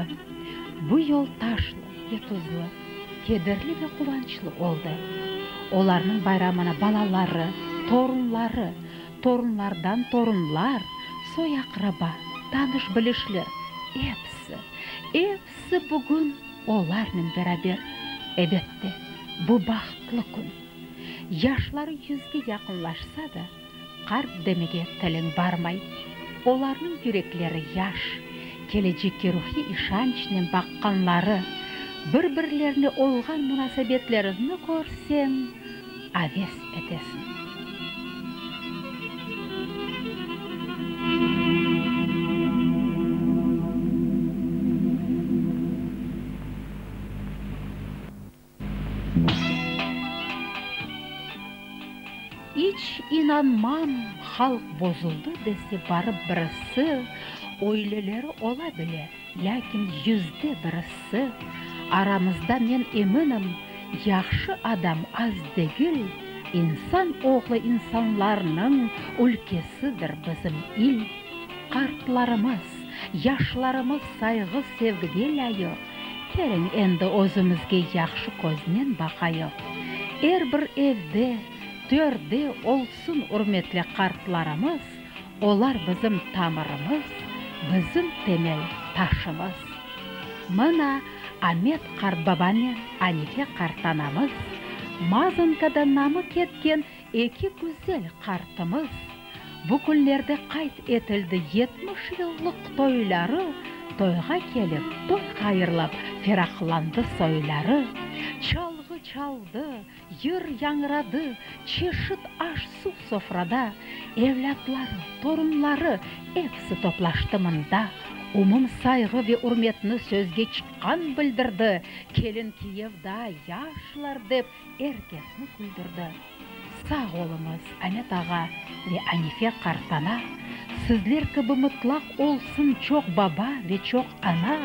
H: Bu yol taşlı ve tuzlu, kederli ve kuvvançlı oldu. Olarның bayramına balaları, torunları, torunlardan torunlar, soy akraba, tanış bilişler, hepsi bugün olarның beraber. Elbette bu baxtlı gün. Yaşları 100'ge yakınlaşsa da kalp demege tilin barmay. Olarның yürekleri yaş, gelecekке ruhi işançnen bakkanları, bir-birlerini olgan münasebetlerini görsen, aves edesin. Hiç inanmam halk bozuldu dese barıp birisi, oyluları olabilir, lakin 100'de birisi. Aramızda men eminim, yaxşı adam az değil, insan oğlu insanlarının ülkesidir bizim il. Kartlarımız, yaşlarımız saygı sevgide layık. Kerin endi özümüzge yaxşı köznen bakayık. Her bir evde, törde olsun hürmetli kartlarımız, olar bizim tamirimiz, bizim temel taşımız. Mana Ahmet Kart Babanen Anife Kartanamız, Mazankada namı ketken iki güzel kartımız. Bu günlerde kayıt etildi 70 yıllık toyları, toyga kelip, toy hayırlap, feraklandı soyları. Çalgı çaldı, yır yangradı, çeşit aş su sofrada, evlatları, torunları hepsi toplaştı mında. Umum saygı ve hürmetini sözge çıkan bildirdi. Kelin Kiyev'da yaşlar dep erkesini güldürdü. Sağ olumuz Ahmet Ağa ve Anife Kartana. Sizler gibi mutlak olsun çok baba ve çok ana.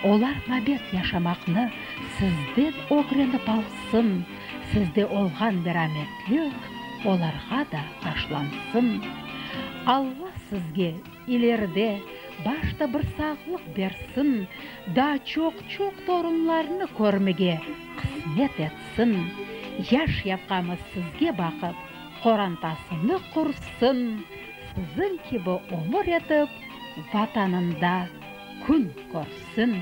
H: Olar mabet yaşamakны sizden öğrenip alsın. Sizde olgan berametlik olarga da başlansın. Allah sizge ileride başta bir sağlık versin, da çok torunlarını görmege kısmet etsin. Yaş yapkamız sizge bakıp, korantasını kursun. Sizin gibi ömür etip, vatanında kun görsün.